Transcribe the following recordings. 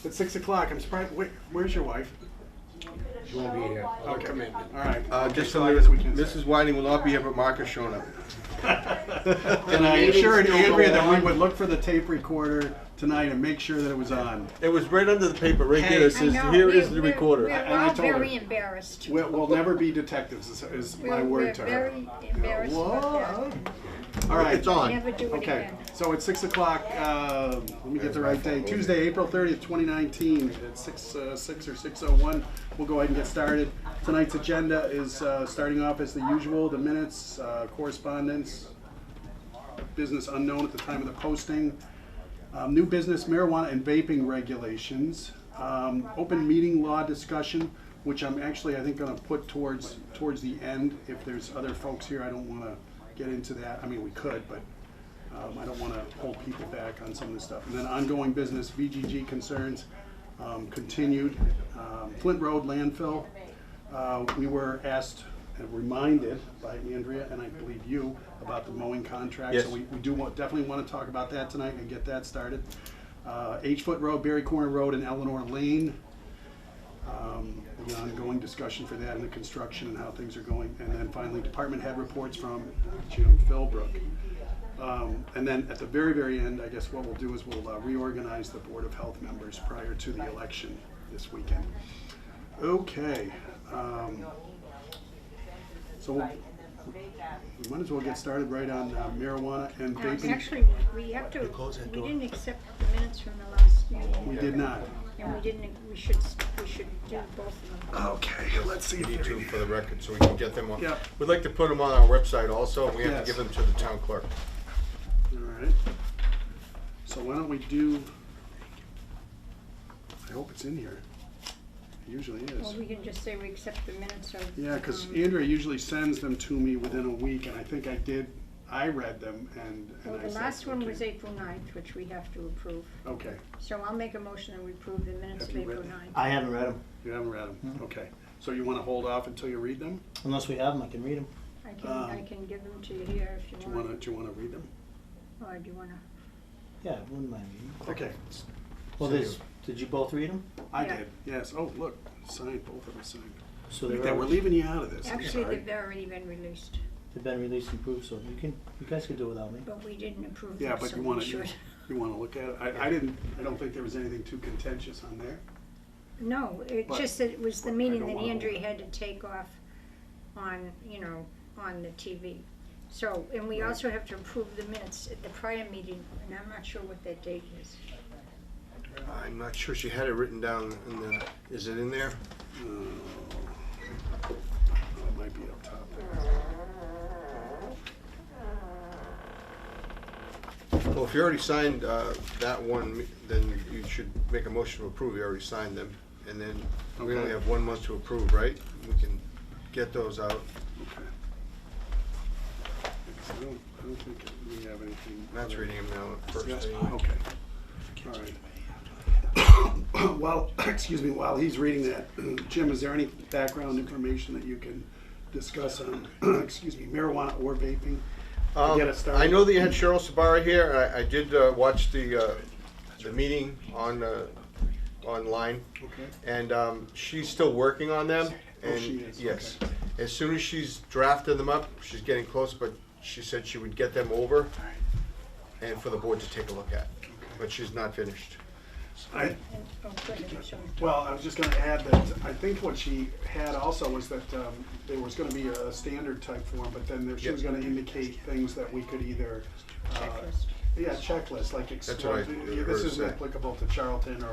It's 6 o'clock. I'm surprised. Wait, where's your wife? She won't be here. No Okay. commitment. All right. Just so so I guess we can Mrs. Whiting will not be here, but Mark has shown up. And I assured Andrea that we would look for the tape recorder tonight and make sure that it was on. It was right under the paper, right Hey. there. It I says, know, here we're- is the we're- recorder. We're And I all told her. very embarrassed. We'll never be detectives, is my We're word to her. very embarrassed about that. All right. It's on. Never do it Okay, again. so it's 6 o'clock, let me get the right day, Tuesday, April 30th, 2019, at 6 or 6:01. We'll go ahead and get started. Tonight's agenda is starting off as the usual, the minutes, correspondence, business unknown at the time of the posting, new business marijuana and vaping regulations, open meeting law discussion, which I'm actually, I think, gonna put towards the end. If there's other folks here, I don't wanna get into that. I mean, we could, but I don't want to hold people back on some of this stuff. And then ongoing business, VGG concerns, continued. Flint Road landfill, we were asked and reminded by Andrea, and I believe you, about the mowing contract. Yes. So we definitely want to talk about that tonight and get that started. H-Foot Road, Berry Corner Road, and Eleanor Lane. The ongoing discussion for that and the construction and how things are going. And then finally, department head reports from Jim Philbrook. And then at the very, very end, I guess what we'll do is we'll reorganize the Board of Health members prior to the election this weekend. Okay. So we might as well get started right on marijuana and vaping. Actually, we have to, we didn't accept the minutes from the last meeting. We did not. And we should do both of them. Okay, let's see if Need they're to in for the record, so we can get them on. Yep. We'd like to put them on our website also, and we have Yes. to give them to the town clerk. All right. So why don't we do, I hope it's in here. It usually Well, is. we can just say we accept the minutes of. Yeah, because Andrea usually sends them to me within a week, and I think I read them, and Well, I the said, last one was okay. April 9th, which we have to approve. Okay, So I'll make a motion that we approve the minutes Have of you April read them? 9th. I haven't read them. you haven't read them, okay. So you want to hold off until you read them? Unless we have them, I can read them. I can give them to you here if Do you you want want. to read them? Or do you wanna? Yeah, I wouldn't mind reading 'em. Okay, Well, did you both read them? I Yeah. did, yes. Oh, look, signed, both of them signed. So Look at they're that, we're already, leaving you out of this. I'm Actually, sorry. they've already been released, they've been released and approved, so you guys can do it without me. but we didn't approve Yeah, them, but so you we want to, should. you want to look at it? I don't think there was anything too contentious on there. No, it's But- just that it was the but I meeting don't that wanna- Andrea had to take off on, on the TV. So, and we Right. also have to approve the minutes at the prior meeting, and I'm not sure what that date is. I'm not sure she had it written down in the, is it in there? It might be up top there. Well, if you already signed that one, then you should make a motion to approve. You already signed them. And then we only Okay. have 1 month to approve, right? We can get those out. Okay. I don't think we have anything. Matt's reading them now at first. Yes, okay. All right. Well, excuse me, while he's reading that, Jim, is there any background information that you can discuss on, excuse me, marijuana or vaping? To get us started? I know that you had Cheryl Sabara here, and I did watch the meeting on online, Okay. and she's still working on them. Oh, And she is, yes, okay. as soon as she's drafted them up, she's getting close, but she said she would get them over and for the board to take a look at. But she's not finished. And, oh, go ahead, sorry. Well, I was just gonna add that I think what she had also was that there was gonna be a standard type form, but then she was gonna indicate things that we could either. Checklist. Yeah, checklist, like, That's what I heard this her isn't say. applicable to Charlton,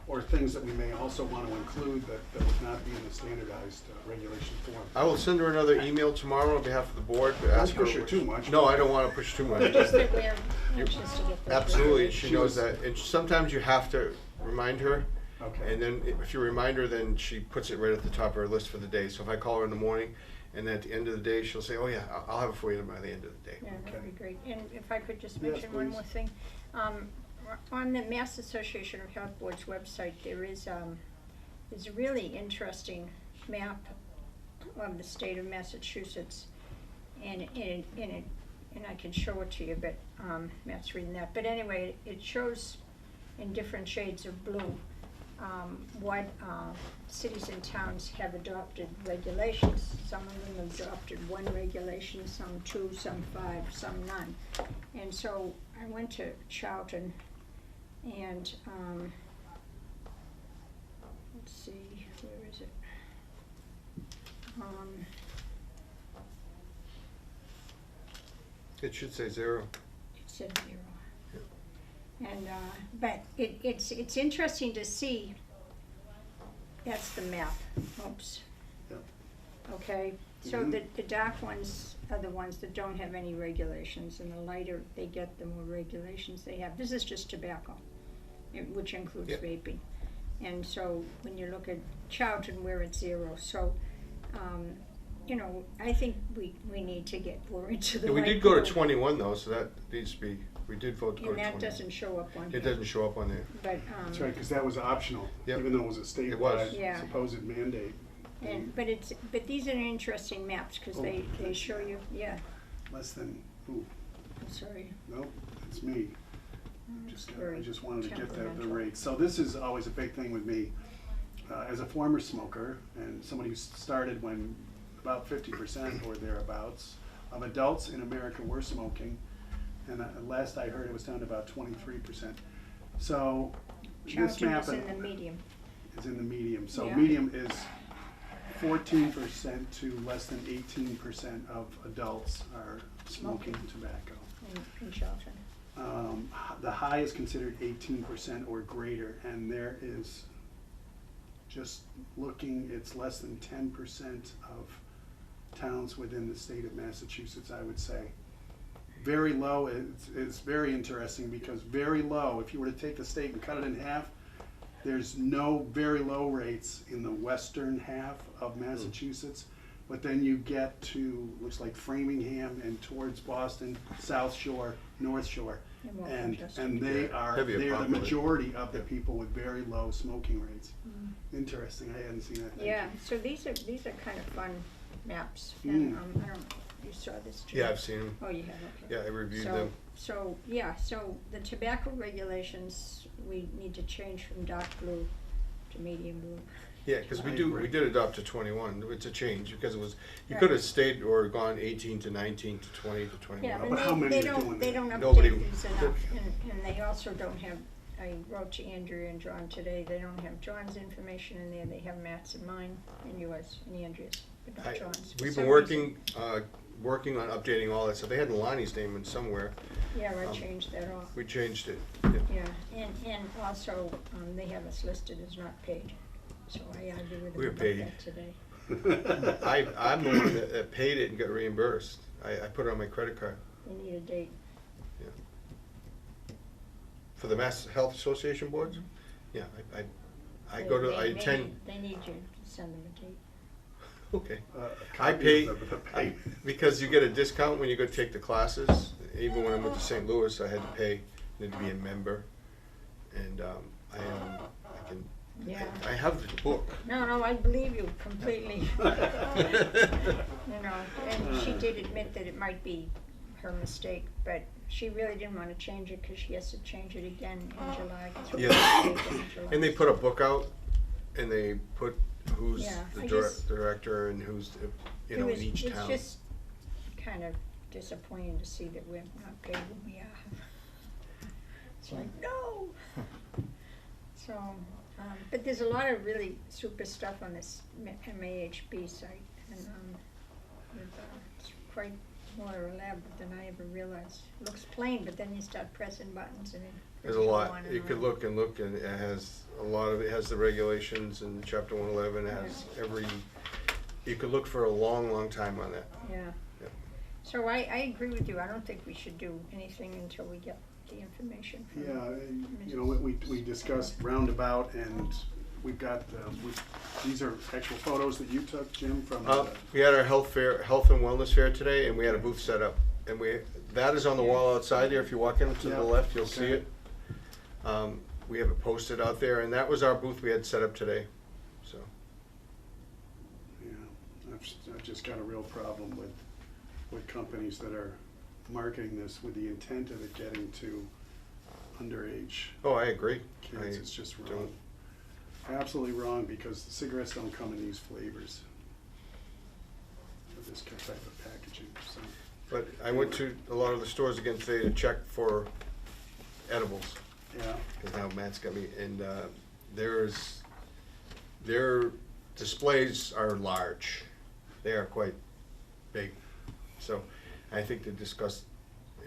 or things that we may also want to include that would not be in the standardized regulation form. I will send her another email tomorrow on behalf of the board to Don't ask her. push her too much. No, I don't want to push too much. Just that we're anxious to get those. Absolutely, she She knows was- that. And sometimes you have to remind her. Okay. And then if you remind her, then she puts it right at the top of her list for the day. So if I call her in the morning, and then at the end of the day, she'll say, oh yeah, I'll have it for you by the end of the day. Yeah, that'd be great. And if I could just Yes, mention one please. more thing. On the Mass Association of Health Boards website, there's a really interesting map of the state of Massachusetts. And I can show it to you, but Matt's reading that. But anyway, it shows in different shades of blue what cities and towns have adopted regulations. Some of them have adopted one regulation, some two, some five, some none. And so I went to Charlton and, let's see, where is it? It should say 0. It said 0. And, but it's interesting to see, that's the map, oops. Yep. Okay, so Mhm. the dark ones are the ones that don't have any regulations, and the lighter they get, the more regulations they have. This is just tobacco, which includes Yep. vaping. And so when you look at Charlton, we're at 0, so, you know, I think we need to get more into the Yeah, we light did go to blue. 21 though, so that needs to be, we did vote to go to And 21. that doesn't show up on here. It doesn't show up on there. But, That's right, because that was optional, Yep. even though it was a It was. statewide Yeah. supposed mandate. but these are interesting maps, because Oh. they show you, yeah, Less than, ooh, I'm sorry. nope, it's me. It's I very just wanted to get the temperamental. rate. So this is always a big thing with me. As a former smoker and somebody who started when about 50% or thereabouts of adults in America were smoking, and last I heard it was down to about 23%. So this Charlton map is in the medium. is in the medium. So Yeah. medium is 14% to less than 18% of adults are smoking tobacco. In Charlton. The high is considered 18% or greater, and there is, just looking, it's less than 10% of towns within the state of Massachusetts, I would say. Very low, it's very interesting, because very low, if you were to take the state and cut it in half, there's no very low rates in the western half of Massachusetts. But then you get to, looks like Framingham and towards Boston, South Shore, North Shore. And Waltham, And Chesterton. they Yeah, are, heavier they are the population. majority of the people with very low smoking rates. Interesting, I hadn't seen that. Thank Yeah, you. so these are kind of fun maps, and, Mm. I don't, you saw this too? Yeah, I've seen them. Oh, you have, okay. Yeah, I reviewed So- them. So, yeah, so the tobacco regulations, we need to change from dark blue to medium blue. Yeah, because I we agree. did adopt to 21. It's a change because it was, you Right. could have stayed or gone 18 to 19 to 20 to 21. Yeah, but but how many they are doing don't, they that? don't Nobody- update these enough, and they also don't have, I wrote to Andrea and John today, they don't have John's information in there, they have Matt's and mine, and yours, and Andrea's, but not John's. For We've some been reason- working on updating all that stuff. They had Lonnie's name in somewhere. Yeah, I um, changed that off. We changed it. Yeah. Yeah, and also, they have us listed as not paid, so I argued with them We're about paid. that today. I'm the one that paid it and got reimbursed. I put it on my credit card. They need a date. For the Mass Health Association boards? Yeah, I They- go to, they- I they attend, need- They need you to send them a date. okay. A I copy pay, of the payment. because you get a discount when you go take the classes. Even when I went to St. Louis, I had to pay, need to be a member. And I can, Yeah. I have the book. No, I believe you completely. You know, and she did admit that it might be her mistake, but she really didn't want to change it because she has to change it again in July. Yeah. In July. And they put a book out, and they put who's Yeah, the I just- director and who's, you know, in each It's town. just kind of disappointing to see that we're not paid when we are. It's like, no. So, but there's a lot of really super stuff on this MAHB site, and it's quite more elaborate than I ever realized. It looks plain, but then you start pressing buttons and it. There's a goes lot. on and You could on. look and look, and it has a lot of, it has the regulations and chapter 111, it has every, you could look for a long, long time on that. Yeah. Yep. So I agree with you. I don't think we should do anything until we get the information from. Yeah, and, you know, we discussed roundabout, and we've got, these are actual photos that you took, Jim, from We had our health and wellness fair today, and we had a booth set up. And that is on the wall outside there. If you walk in to Yeah, the left, you'll see okay. it. We have it posted out there, and that was our booth we had set up today, so. Yeah, I've just got a real problem with companies that are marketing this with the intent of it getting to underage Oh, I agree. kids. It's just wrong. absolutely wrong because cigarettes don't come in these flavors. Of this type of packaging, so. But I went to a lot of the stores again today to check for edibles, Yeah, because now Matt's got me, and their displays are large. They are quite big. So I think to discuss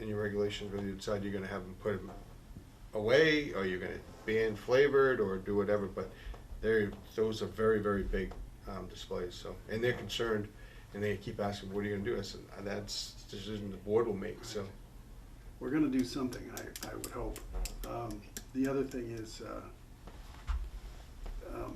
in your regulations whether you decide you're gonna have them put them away, or you're gonna ban flavored, or do whatever, but those are very, very big displays, so, and they're concerned, and they keep asking, what are you gonna do? I said, that's a decision the board will make, so. we're gonna do something, I would hope. The other thing is,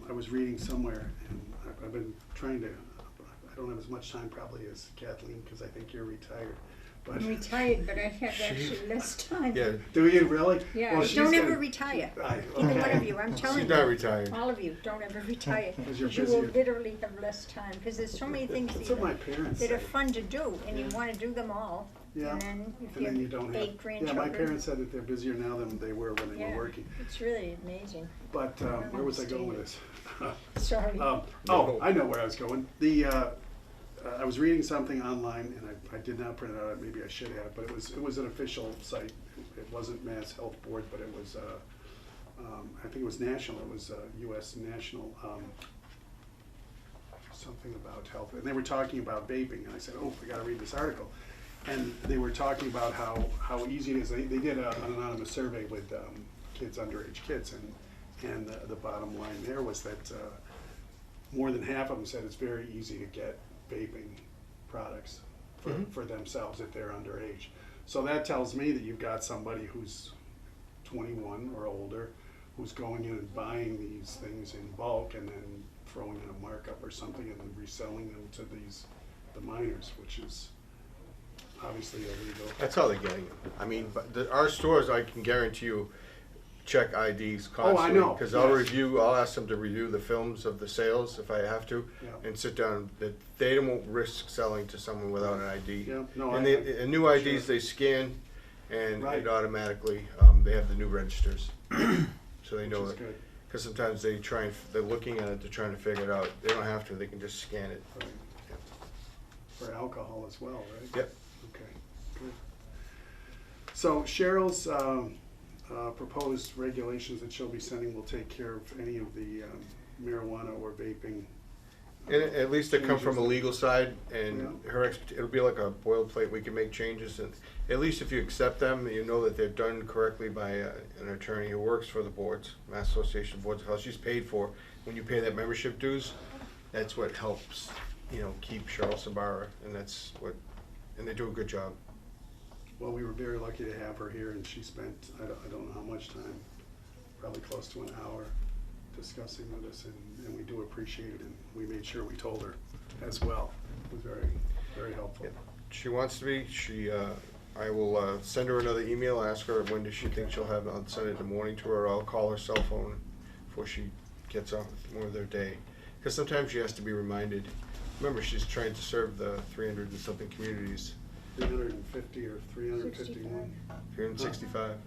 I was reading somewhere, and I've been trying to, I don't have as much time probably as Kathleen, because I think you're retired, but. I'm retired, but I have actually less time. Yeah, Do you really? Yeah, Well, she's don't gonna- ever retire. I- Either one okay. of you, I'm telling you. she's not retired. All of you, don't ever retire, 'Cause you're because you will busier. literally have less time, because there's so many things That's what my that parents are say. fun to do, and you wanna do them all. Yeah, And then if and then you you don't have have. 8 Yeah, grandchildren. my parents said that they're busier now than they were when they Yeah, were working. it's really amazing. But, where was I going with this? Sorry. Oh, I know where I was going. I was reading something online, and I did not print it out, maybe I should have, but it was an official site. It wasn't Mass Health Board, but it was, I think it was national, it was US National, something about health, and they were talking about vaping, and I said, oh, I gotta read this article. And they were talking about how easy it is. They did an anonymous survey with kids, underage kids, and the bottom line there was that more than half of them said it's very easy to get vaping products for themselves if they're underage. So that tells me that you've got somebody who's 21 or older who's going in and buying these things in bulk and then throwing in a markup or something and then reselling them to the minors, which is obviously illegal. That's how they're getting them. I mean, but our stores, I can guarantee you, check IDs Oh, I constantly. know, Because yes. I'll ask them to review the films of the sales if I have to, Yeah. and sit down, that they don't risk selling to someone without an ID. Yeah, no, And and new sure. IDs, they scan, and Right. it automatically, they have the new registers. So they know Which is that, good. because sometimes they're looking at it, they're trying to figure it out. They don't have to, they can just scan it. Right. For alcohol as well, right? Yep. Okay, good. So Cheryl's proposed regulations that she'll be sending will take care of any of the marijuana or vaping. And at least they come from a changes. legal side, and Yeah. her it'll be like a boilerplate. We can make changes, and at least if you accept them, you know that they're done correctly by an attorney who works for the boards, Mass Association of Boards of Health. She's paid for. When you pay that membership dues, that's what helps, keep Cheryl Sabara, and and they do a good job. Well, we were very lucky to have her here, and she spent, I don't know how much time, probably close to an hour discussing with us, and we do appreciate it, and we made sure we told her as well. It was very, very helpful. She wants to be. I will send her another email, ask her when does she think she'll have. I'll send it in the morning to her. I'll call her cell phone before she gets off with more of their day, because sometimes she has to be reminded. Remember, she's trying to serve the 300 and something communities. 350 or 351? 365.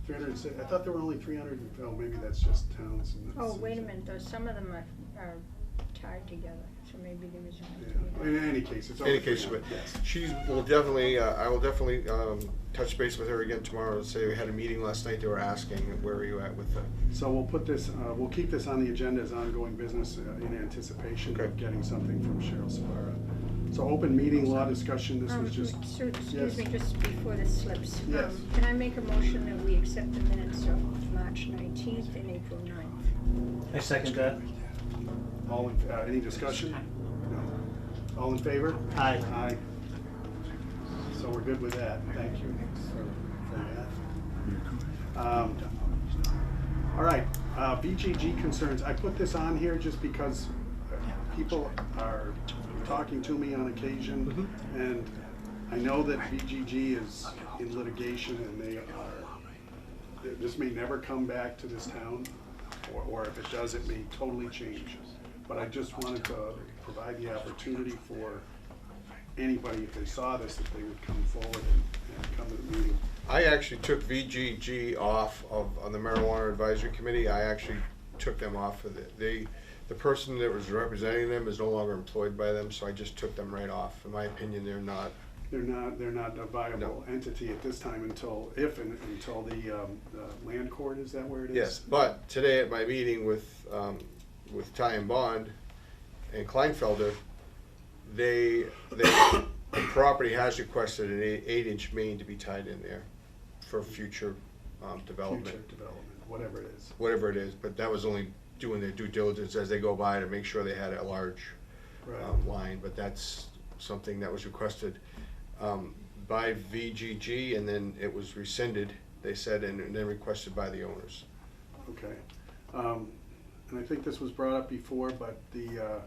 306, I thought there were only 300, oh, maybe that's just towns. And Oh, that's- wait a minute, though, some of them are tied together, so maybe there was Yeah. only In any case, it's In over any case, 300, but yes. she will definitely. I will definitely touch base with her again tomorrow and say we had a meeting last night. They were asking where are you at with the. So we'll put this, we'll keep this on the agenda as ongoing business in anticipation of Okay. getting something from Cheryl Sabara. So open meeting law discussion, this was just, Excuse yes. me, just before this slips. Yes. Can I make a motion that we accept the minutes of March 19th and April 9th? I second that. all in, any discussion? No. All in favor? Aye. Aye. So we're good with that, thank you for that. All right, BGG concerns, I put this on here just because people are talking to me on occasion, and I know that BGG is in litigation and they are, this may never come back to this town, or if it does, it may totally change. But I just wanted to provide the opportunity for anybody, if they saw this, that they would come forward and come to the meeting. I actually took VGG off on the marijuana advisory committee. I actually took them off of the person that was representing them is no longer employed by them, so I just took them right off. In my opinion, they're not. They're not a viable entity at this time until the land court, is that where it is? Yes, but today at my meeting with Ty and Bond and Kleinfelder, the property has requested an 8-inch main to be tied in there for future development. Future development, whatever it is. Whatever it is, but that was only doing their due diligence as they go by to make sure they had a large Right. line, but that's something that was requested by VGG, and then it was rescinded, they said, and then requested by the owners. Okay. And I think this was brought up before, but the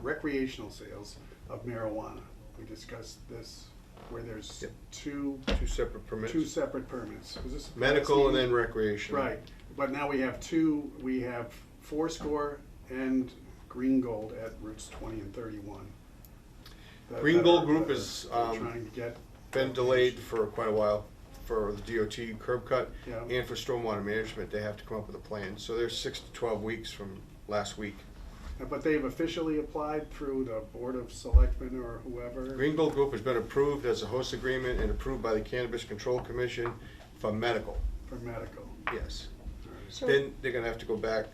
recreational sales of marijuana, we discussed this, where there's Yep. two Separate permits. separate permits. Was this the Medical and last then recreational. Right, but now we have Fourscore and Green Gold at routes 20 and 31. Green Gold Group is, trying to get. Been delayed for quite a while for the DOT curb cut Yeah. and for stormwater management. They have to come up with a plan. So they're 6 to 12 weeks from last week. But they've officially applied through the Board of Selectmen or whoever. Green Gold Group has been approved as a host agreement and approved by the Cannabis Control Commission for medical, For medical. yes. So, Then they're gonna have to go back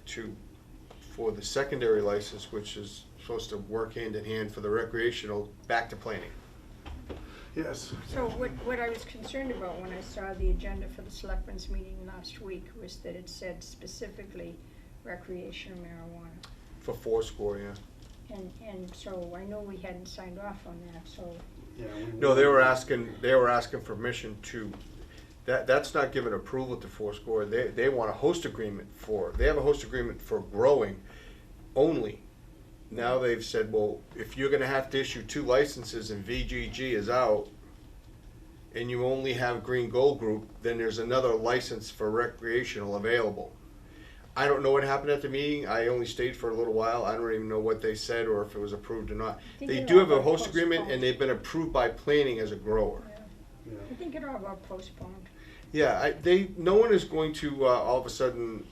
for the secondary license, which is supposed to work hand in hand for the recreational, back to planning. Yes. so what I was concerned about when I saw the agenda for the selectmen's meeting last week was that it said specifically recreational marijuana. For Fourscore, yeah. And so I know we hadn't signed off on that, so, Yeah. No, they were asking permission to, that's not giving approval to Fourscore. They want a host agreement they have a host agreement for growing only. Now they've said, well, if you're gonna have to issue 2 licenses and VGG is out, and you only have Green Gold Group, then there's another license for recreational available. I don't know what happened at the meeting. I only stayed for a little while. I don't even know what they said or if it was approved or not. think They it do all have a got host agreement, postponed. and they've been approved by planning as a grower. yeah. Yeah. I think it all got postponed. Yeah, no one is going to all of a sudden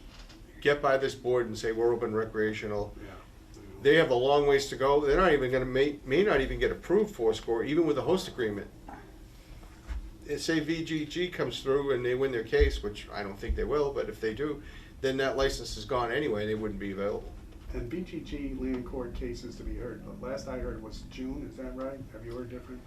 get by this board and say, we're open recreational. Yeah. They have a long ways to go. They're not even gonna may not even get approved Fourscore, even with a host agreement. Say VGG comes through and they win their case, which I don't think they will, but if they do, then that license is gone anyway, they wouldn't be available. And BGG land court cases to be heard. The last I heard was June, is that right? Have you heard different?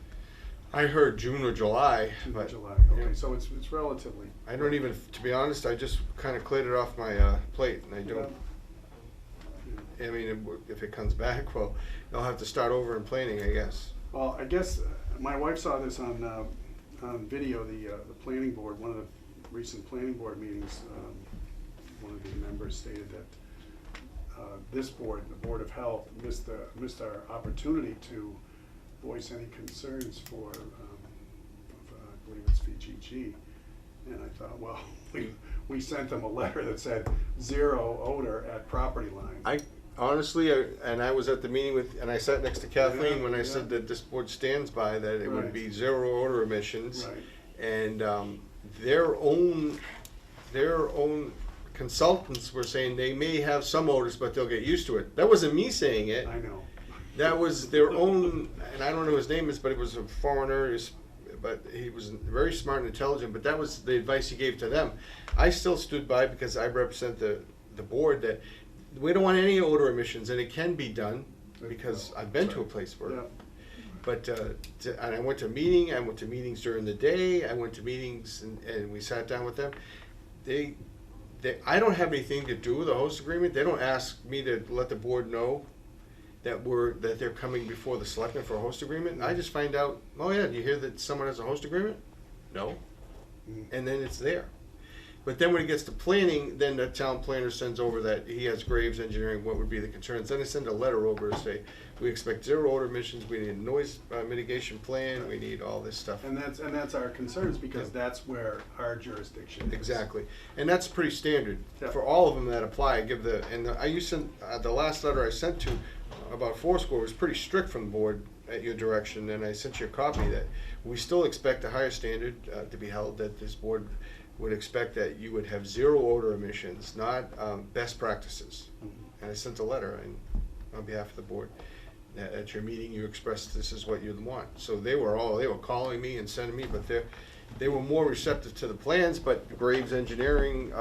I heard June or July, June or but July, yeah. okay, so it's relatively. I don't even, to be honest, I just kinda cleared it off my plate, and I don't, I mean, if it comes back, well, they'll have to start over in planning, I guess. Well, I guess my wife saw this on video, the planning board, one of the recent planning board meetings. One of the members stated that this board, the Board of Health, missed our opportunity to voice any concerns for, I believe it's VGG. And I thought, well, we sent them a letter that said 0 odor at property line. I honestly, and I was at the meeting and I sat next to Kathleen when I Yeah. said that this board stands by that it would Right. be 0 odor emissions. Right. And their own consultants were saying they may have some odors, but they'll get used to it. That wasn't me saying it. I know. That was their own, and I don't know his name is, but it was a foreigner, but he was very smart and intelligent, but that was the advice he gave to them. I still stood by, because I represent the board, that we don't want any odor emissions, and it can be done, because I've been to a place where, Yeah. but, and I went to meetings during the day, I went to meetings and we sat down with them. I don't have anything to do with the host agreement. They don't ask me to let the board know that they're coming before the selectmen for a host agreement. I just find out, oh yeah, do you hear that someone has a host agreement? No. And then it's there. But then when it gets to planning, then the town planner sends over that he has Graves Engineering, what would be the concerns. Then they send a letter over to say, we expect 0 odor emissions, we need a noise mitigation plan, we need all this stuff. And that's our concerns, because that's where our jurisdiction is. Exactly, and that's pretty standard Yeah. for all of them that apply. I sent the last letter I sent to about Fourscore was pretty strict from the board, at your direction, and I sent you a copy, that we still expect a higher standard to be held, that this board would expect that you would have zero odor emissions, not best practices. And I sent a letter on behalf of the board, that at your meeting you expressed this is what you'd want. So they were calling me and sending me, but they were more receptive to the plans, but Graves Engineering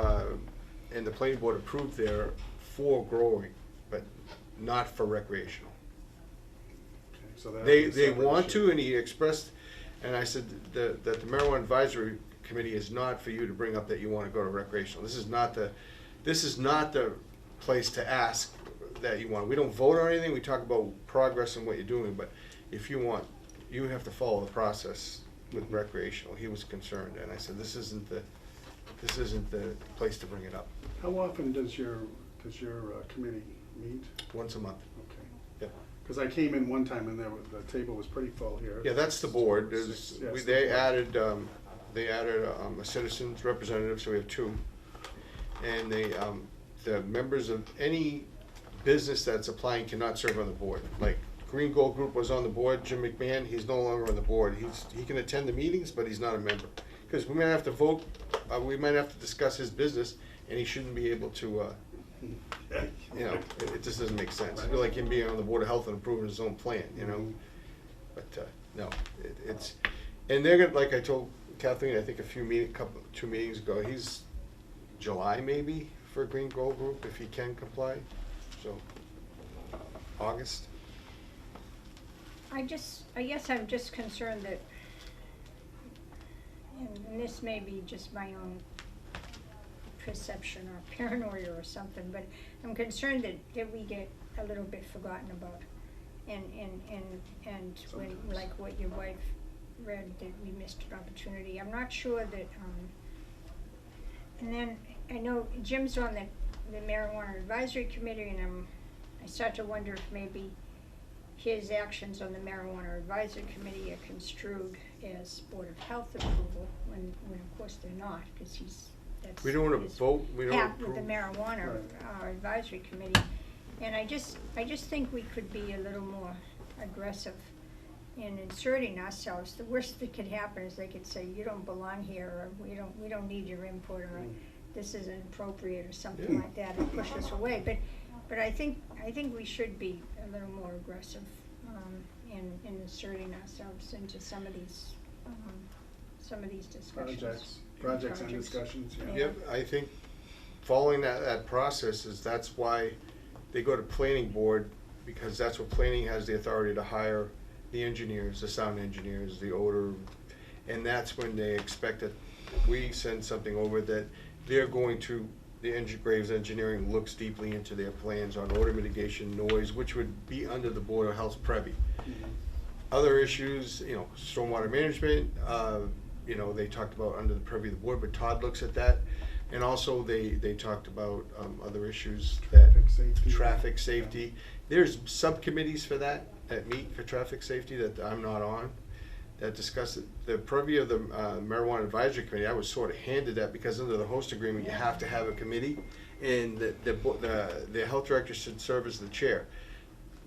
and the planning board approved there for growing, but not for recreational. Okay, so that They would be a separate want issue. to, and he expressed, and I said that the marijuana advisory committee is not for you to bring up that you wanna go to recreational. This is not the place to ask that you want. We don't vote on anything, we talk about progress and what you're doing, but if you want, you have to follow the process with recreational. He was concerned, and I said, this isn't the place to bring it up. How often does your committee meet? Once a month. Okay. Yep. Because I came in one time and the table was pretty full here. Yeah, that's the board. Six, yes, They the board. added a citizens representative, so we have two. And the members of any business that's applying cannot serve on the board. Like Green Gold Group was on the board, Jim McMahon, he's no longer on the board. He can attend the meetings, but he's not a member. Because we might have to vote, we might have to discuss his business, and he shouldn't be able to, it just doesn't make sense. It'd be like him being on the Board of Health and approving his own plan, But, no, it's, and they're gonna, like I told Kathleen, I think 2 meetings ago, he's July maybe for Green Gold Group, if he can comply, so, August. I guess I'm just concerned that, and this may be just my own perception or paranoia or something, but I'm concerned that we get a little bit forgotten about. And when, like what your wife read, that we missed an opportunity. I'm not sure that, and then I know Jim's on the marijuana advisory committee, and I start to wonder if maybe his actions on the marijuana advisory committee are construed as Board of Health approval, when of course they're not, because that's We don't wanna his vote, we don't path with the approve. marijuana advisory committee. And I just think we could be a little more aggressive in inserting ourselves. The worst that could happen is they could say, you don't belong here, or we don't need your input, or this isn't appropriate, or something Yeah. like that, and push us away. But I think we should be a little more aggressive in inserting ourselves into some of these discussions. Projects and discussions, yeah. Yeah. Yep, I think following that process that's why they go to planning board, because that's what planning has the authority to hire the engineers, the sound engineers, the odor, and that's when they expect that we send something over that they're going to, Graves Engineering looks deeply into their plans on odor mitigation, noise, which would be under the Board of Health's privy. Other issues, stormwater management, they talked about under the purview of the board, but Todd looks at that. And also they talked about other issues that. Traffic safety. Traffic safety. There's subcommittees for that meet for traffic safety that I'm not on, that discuss it. The purview of the marijuana advisory committee, I was sort of handed that because under the host agreement, you have to have a committee. And the health director should serve as the chair.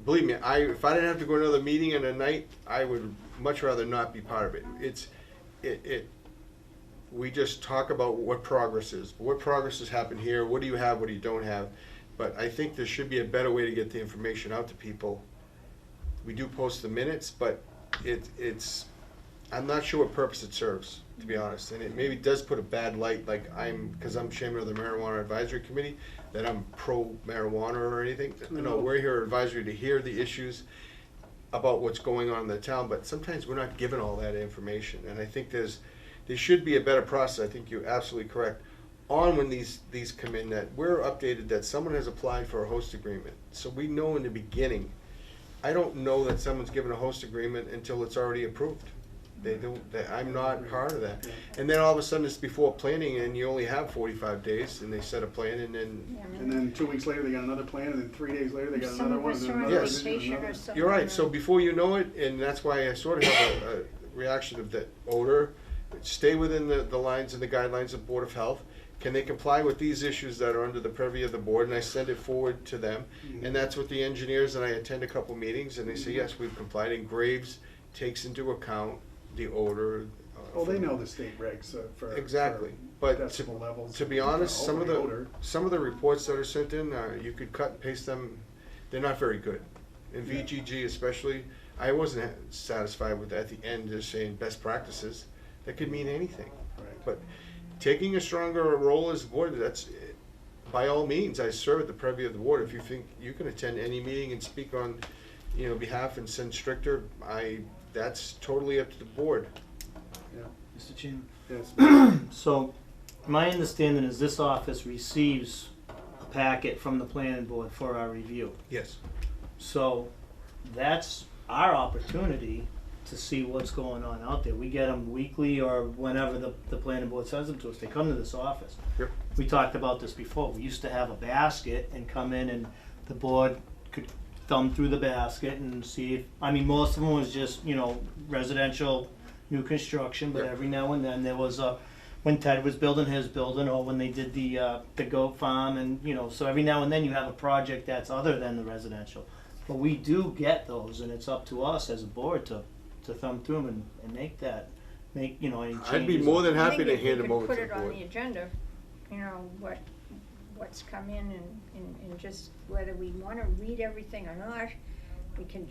Believe me, if I didn't have to go to another meeting in a night, I would much rather not be part of it. We just talk about what progress is. What progress has happened here, what do you have, what do you don't have? But I think there should be a better way to get the information out to people. We do post the minutes, but I'm not sure what purpose it serves, to be honest. And it maybe does put a bad light, like because I'm chairman of the marijuana advisory committee, that I'm pro marijuana or anything. No, we're here advisory to hear the issues about what's going on in the town, but sometimes we're not given all that information. And I think there should be a better process. I think you're absolutely correct. On when these come in, that we're updated that someone has applied for a host agreement. So we know in the beginning. I don't know that someone's given a host agreement until it's already approved. I'm not part of that. And then all of a sudden it's before planning and you only have 45 days and they set a plan and then. And then 2 weeks later, they got another plan, and then 3 days later, they got Some another of one, us and are then on another. Yes. vacation another. or something. You're right, so before you know it, and that's why I sort of have a reaction of that odor, stay within the lines and the guidelines of Board of Health, can they comply with these issues that are under the purview of the board? And I send it forward to them. And that's what the engineers, and I attend a couple meetings, and they say, yes, we've complied. And Graves takes into account the odor. Well, they know the state regs for. Exactly. for But decibel levels. to be honest, some of Odor. the reports that are sent in, you could cut and paste them, they're not very good. In Yeah. VGG especially, I wasn't satisfied with at the end just saying best practices. That could mean anything. Right. But taking a stronger role as the board, that's, by all means, I serve at the purview of the board. If you think you can attend any meeting and speak on, behalf and send stricter, that's totally up to the board. Yeah. Mr. Chairman. Yes. So, my understanding is this office receives a packet from the planning board for our review. Yes. So, that's our opportunity to see what's going on out there. We get them weekly or whenever the planning board sends them to us. They come to this office. Yep. We talked about this before. We used to have a basket and come in and the board could thumb through the basket and see if, most of them was just, residential new construction, but Yep. every now and then there was when Ted was building his building or when they did the goat farm and, so every now and then you have a project that's other than the residential. But we do get those and it's up to us as a board to thumb through them and make any changes. I'd be more than happy to I think if hand we them over could to put the it on board. the agenda, what's come in and just whether we wanna read everything or not,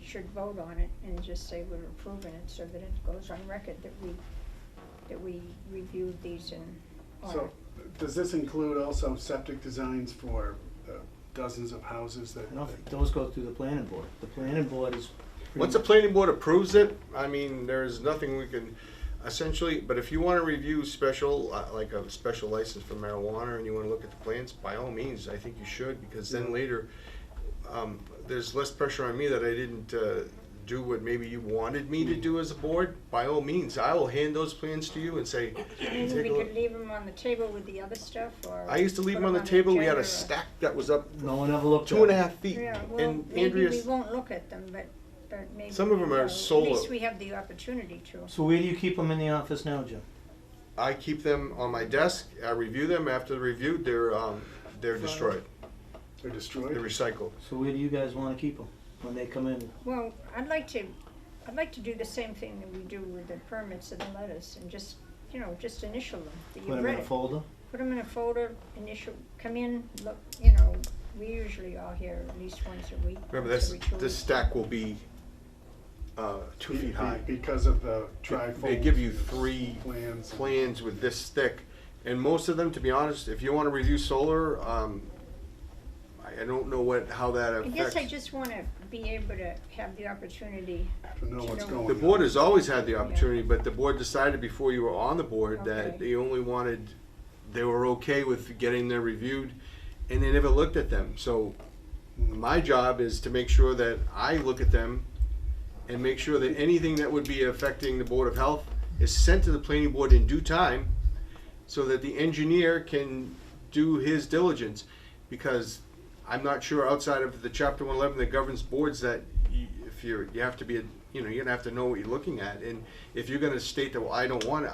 should vote on it and just say we're approving it so that it goes on record that we reviewed these and. So, does this include also septic designs for dozens of houses that? I don't think those go through the planning board. The planning board is. Once the planning board approves it, there's nothing we can, essentially, but if you wanna review special, like a special license for marijuana and you wanna look at the plans, by all means, I think you should, because then later, there's less pressure on me that I didn't, do what maybe you wanted me to do as a board. By all means, I will hand those plans to you and say, Maybe take we a look. could leave them on the table with the other stuff or. I used to leave put them on the table, we had a agenda or- stack that was up No one ever looked at 2.5 feet. Yeah, well, And maybe we Andrea's, won't look at them, but maybe. Some of them are At solar. least we have the opportunity to. So where do you keep them in the office now, Jim? I keep them on my desk, I review them, after the review, they're destroyed, They're destroyed? they're recycled. So where do you guys wanna keep them when they come in? Well, I'd like to do the same thing that we do with the permits and the letters and just initial them, that Put you've them read in a it. folder? Put them in a folder, come in, look, we usually are here at least once a week. Remember, once every 2 this weeks. stack will be 2 feet high. Because of the trifold. They give you 3 plans. plans with this thick, and most of them, to be honest, if you wanna review solar, I don't know how that I affects. guess I just wanna be able to have the opportunity To know what's going The on. board has always had the opportunity, but the board decided before you were on the board that Okay. they were okay with getting them reviewed, and they never looked at them. So my job is to make sure that I look at them and make sure that anything that would be affecting the Board of Health is sent to the planning board in due time so that the engineer can do his diligence. Because I'm not sure outside of the chapter 111 that governs boards that you have to be, you're gonna have to know what you're looking at. And if you're gonna state that, well, I don't want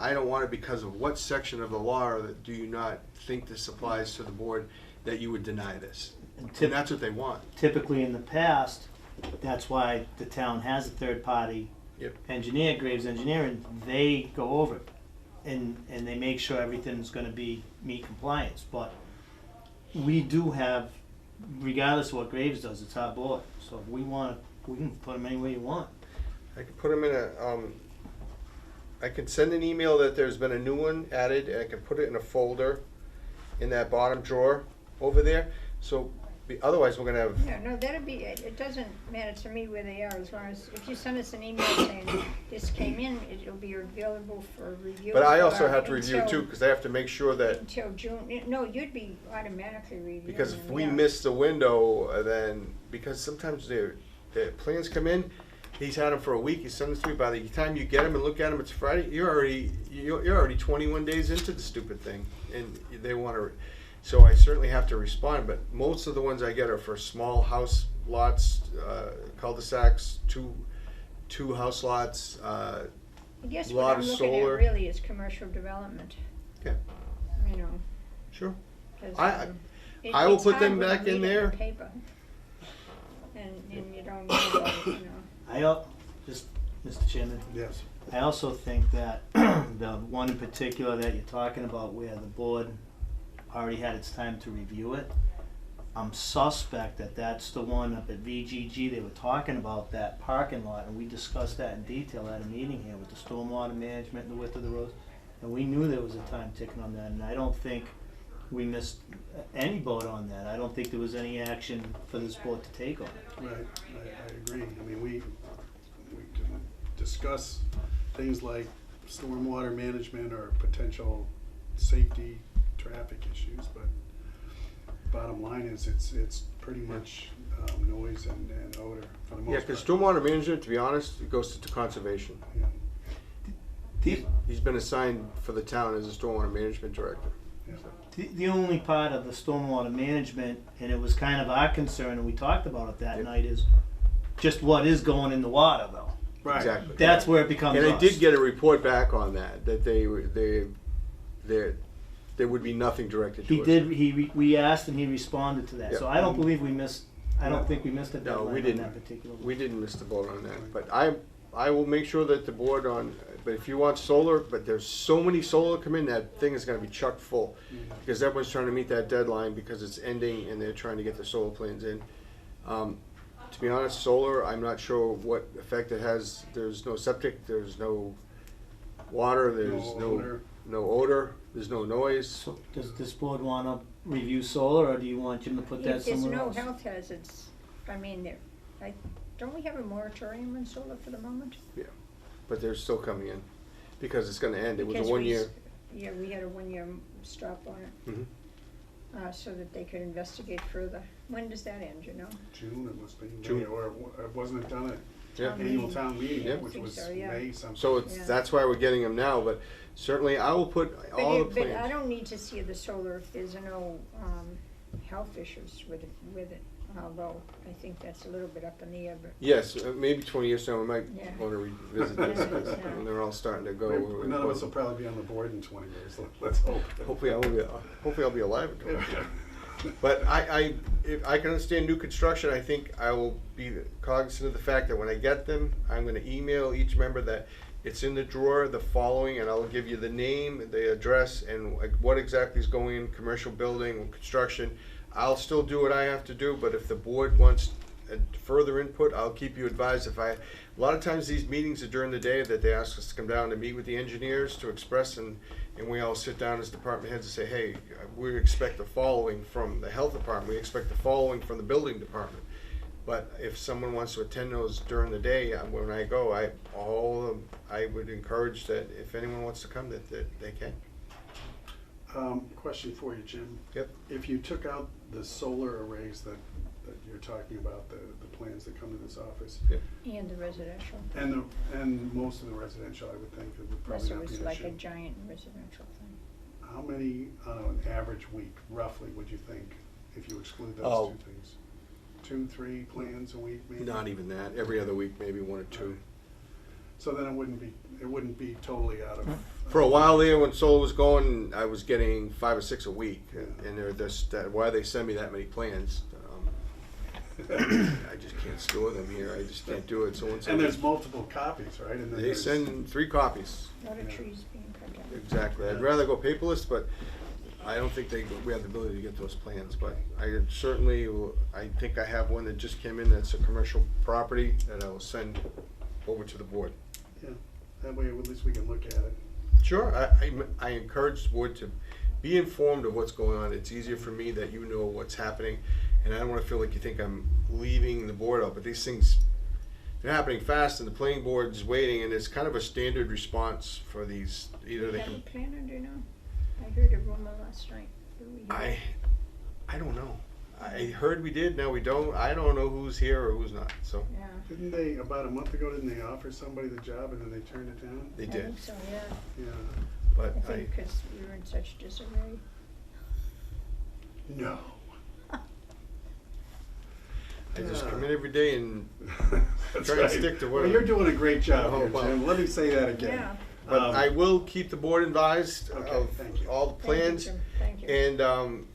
it because of what section of the law or do you not think this applies to the board, that you would deny this. And And that's what they want. typically in the past, that's why the town has a third party Yep. engineer, Graves Engineering, they go over it. And they make sure everything's gonna meet compliance, but we do have, regardless of what Graves does, it's our board. So if we can put them any way you want. I could put them in I could send an email that there's been a new one added, and I could put it in a folder in that bottom drawer over there. So otherwise, we're gonna have, Yeah, no, it doesn't matter to me where they are, as long as, if you send us an email saying this came in, it'll be available for review. but I also have to review until- too, because I have to make sure that, Until June, no, you'd be automatically reviewing. because if them, we yeah. miss the window, then, because sometimes the plans come in, he's had them for a week, he sends them to me, by the time you get them and look at them, it's Friday, you're already 21 days into the stupid thing, and they wanna, so I certainly have to respond, but most of the ones I get are for small house lots, cul-de-sacs, two house lots, I guess lot what I'm of looking at solar. really is commercial development, Okay. you know. Sure. 'Cause, I it- will it's put hard them when you back in read it there. paper. And you don't know about it, you know. Just, Mr. Chairman, Yes. I also think that the one in particular that you're talking about where the board already had its time to review it, I'm suspect that that's the one up at VGG, they were talking about that parking lot, and we discussed that in detail at a meeting here with the stormwater management and the width of the roads, and we knew there was a time ticking on that, and I don't think we missed any vote on that. I don't think there was any action for this board to take on it. Right, I agree. I mean, we can discuss things like stormwater management or potential safety, traffic issues, but bottom line is it's pretty much noise and odor for the most Yeah, part. because stormwater management, to be honest, it goes to conservation. Yeah, He's been assigned for the town as a stormwater management director. yeah. The only part of the stormwater management, and it was kind of our concern, and we talked about it that Yep. night, is just what is going in the water, though. Right. Exactly. That's where it becomes And I us. did get a report back on that, that there would be nothing directed to He us. did, we asked and he responded to that, so Yep. I don't believe we missed, I don't think we missed a No, deadline we on didn't. that particular one. We didn't miss the boat on that, but I will make sure that the board but if you want solar, but there's so many solar come in, that thing is gonna be chock full. Because everyone's trying to meet that deadline because it's ending and they're trying to get the solar plans in. To be honest, solar, I'm not sure what effect it has. There's no septic, there's no water, there's odor. no odor, there's no noise. So does this board wanna review solar, or do you want Jim to put that If there's somewhere no else? health hazards, I mean, don't we have a moratorium on solar for the moment? But they're still coming in because it's gonna end. It was Because a 1 we year. Yeah, we had a 1-year stop on it, Mhm. so that they could investigate further. When does that end, you know? June, it must be, June. or wasn't it done at Yeah. annual town meeting, Yeah. which I think was so, yeah. May something? So Yeah. that's why we're getting them now, but certainly I will put all the But I plans. don't need to see the solar if there's no, health issues with it, although I think that's a little bit up in the air, but. Yes, maybe 20 years from now, we might Yeah. want to revisit this, Yeah. because when they're all starting to go. None of us will probably be on the board in 20 years, let's hope. Hopefully I'll be alive in 20 years. But if I can understand new construction, I think I will be cognizant of the fact that when I get them, I'm gonna email each member that it's in the drawer, the following, and I'll give you the name, the address, and like what exactly is going in, commercial building, construction. I'll still do what I have to do, but if the board wants further input, I'll keep you advised. A lot of times these meetings are during the day that they ask us to come down to meet with the engineers to express, and we all sit down as department heads and say, hey, we expect the following from the health department, we expect the following from the building department. But if someone wants to attend those during the day, when I go, I would encourage that if anyone wants to come, that they can. Question for you, Jim. Yep. If you took out the solar arrays that you're talking about, the plans that come to this office, And the residential. and most of the residential, I would think, it would Unless probably it not be was an like a issue. giant residential thing. How many, on an average week, roughly, would you think, if you exclude those Oh. two things? 2, 3 plans a week, maybe? Not even that, every other week, maybe 1 or 2. So then it wouldn't be totally out of. For a while there, when solar was going, I was getting 5 or 6 a week, Yeah. and they're just, why they send me that many plans? I just can't store them here, I just can't do it, so once And there's multiple copies, right? And then they there's- send 3 copies, A lot of Yeah. trees being cut down. exactly. I'd rather go paperless, but I don't think we have the ability to get those plans, but I certainly, I think I have one that just came in that's a commercial property that I will send over to the board. Yeah, that way at least we can look at it. Sure, I encourage the board to be informed of what's going on. It's easier for me that you know what's happening, and I don't want to feel like you think I'm leaving the board out, but these things, they're happening fast, and the planning board's waiting, and it's kind of a standard response for these, either they Have a can, planner, do you know? I heard a rumor last night. Do we have- I don't know. I heard we did, now we don't. I don't know who's here or who's not, so Yeah. Didn't they, about a month ago, didn't they offer somebody the job and then they turned it down? they I did. think so, yeah. Yeah. But I think because we were in such disarray. No. I just come in every day and That's try and right. stick to what Well, you're doing a great job Oh, here, well. Jim. Let me say that again. Yeah. But Um, I will keep the board advised Okay, of thank you. all the Thank you, plans. Jim. Thank you. you. And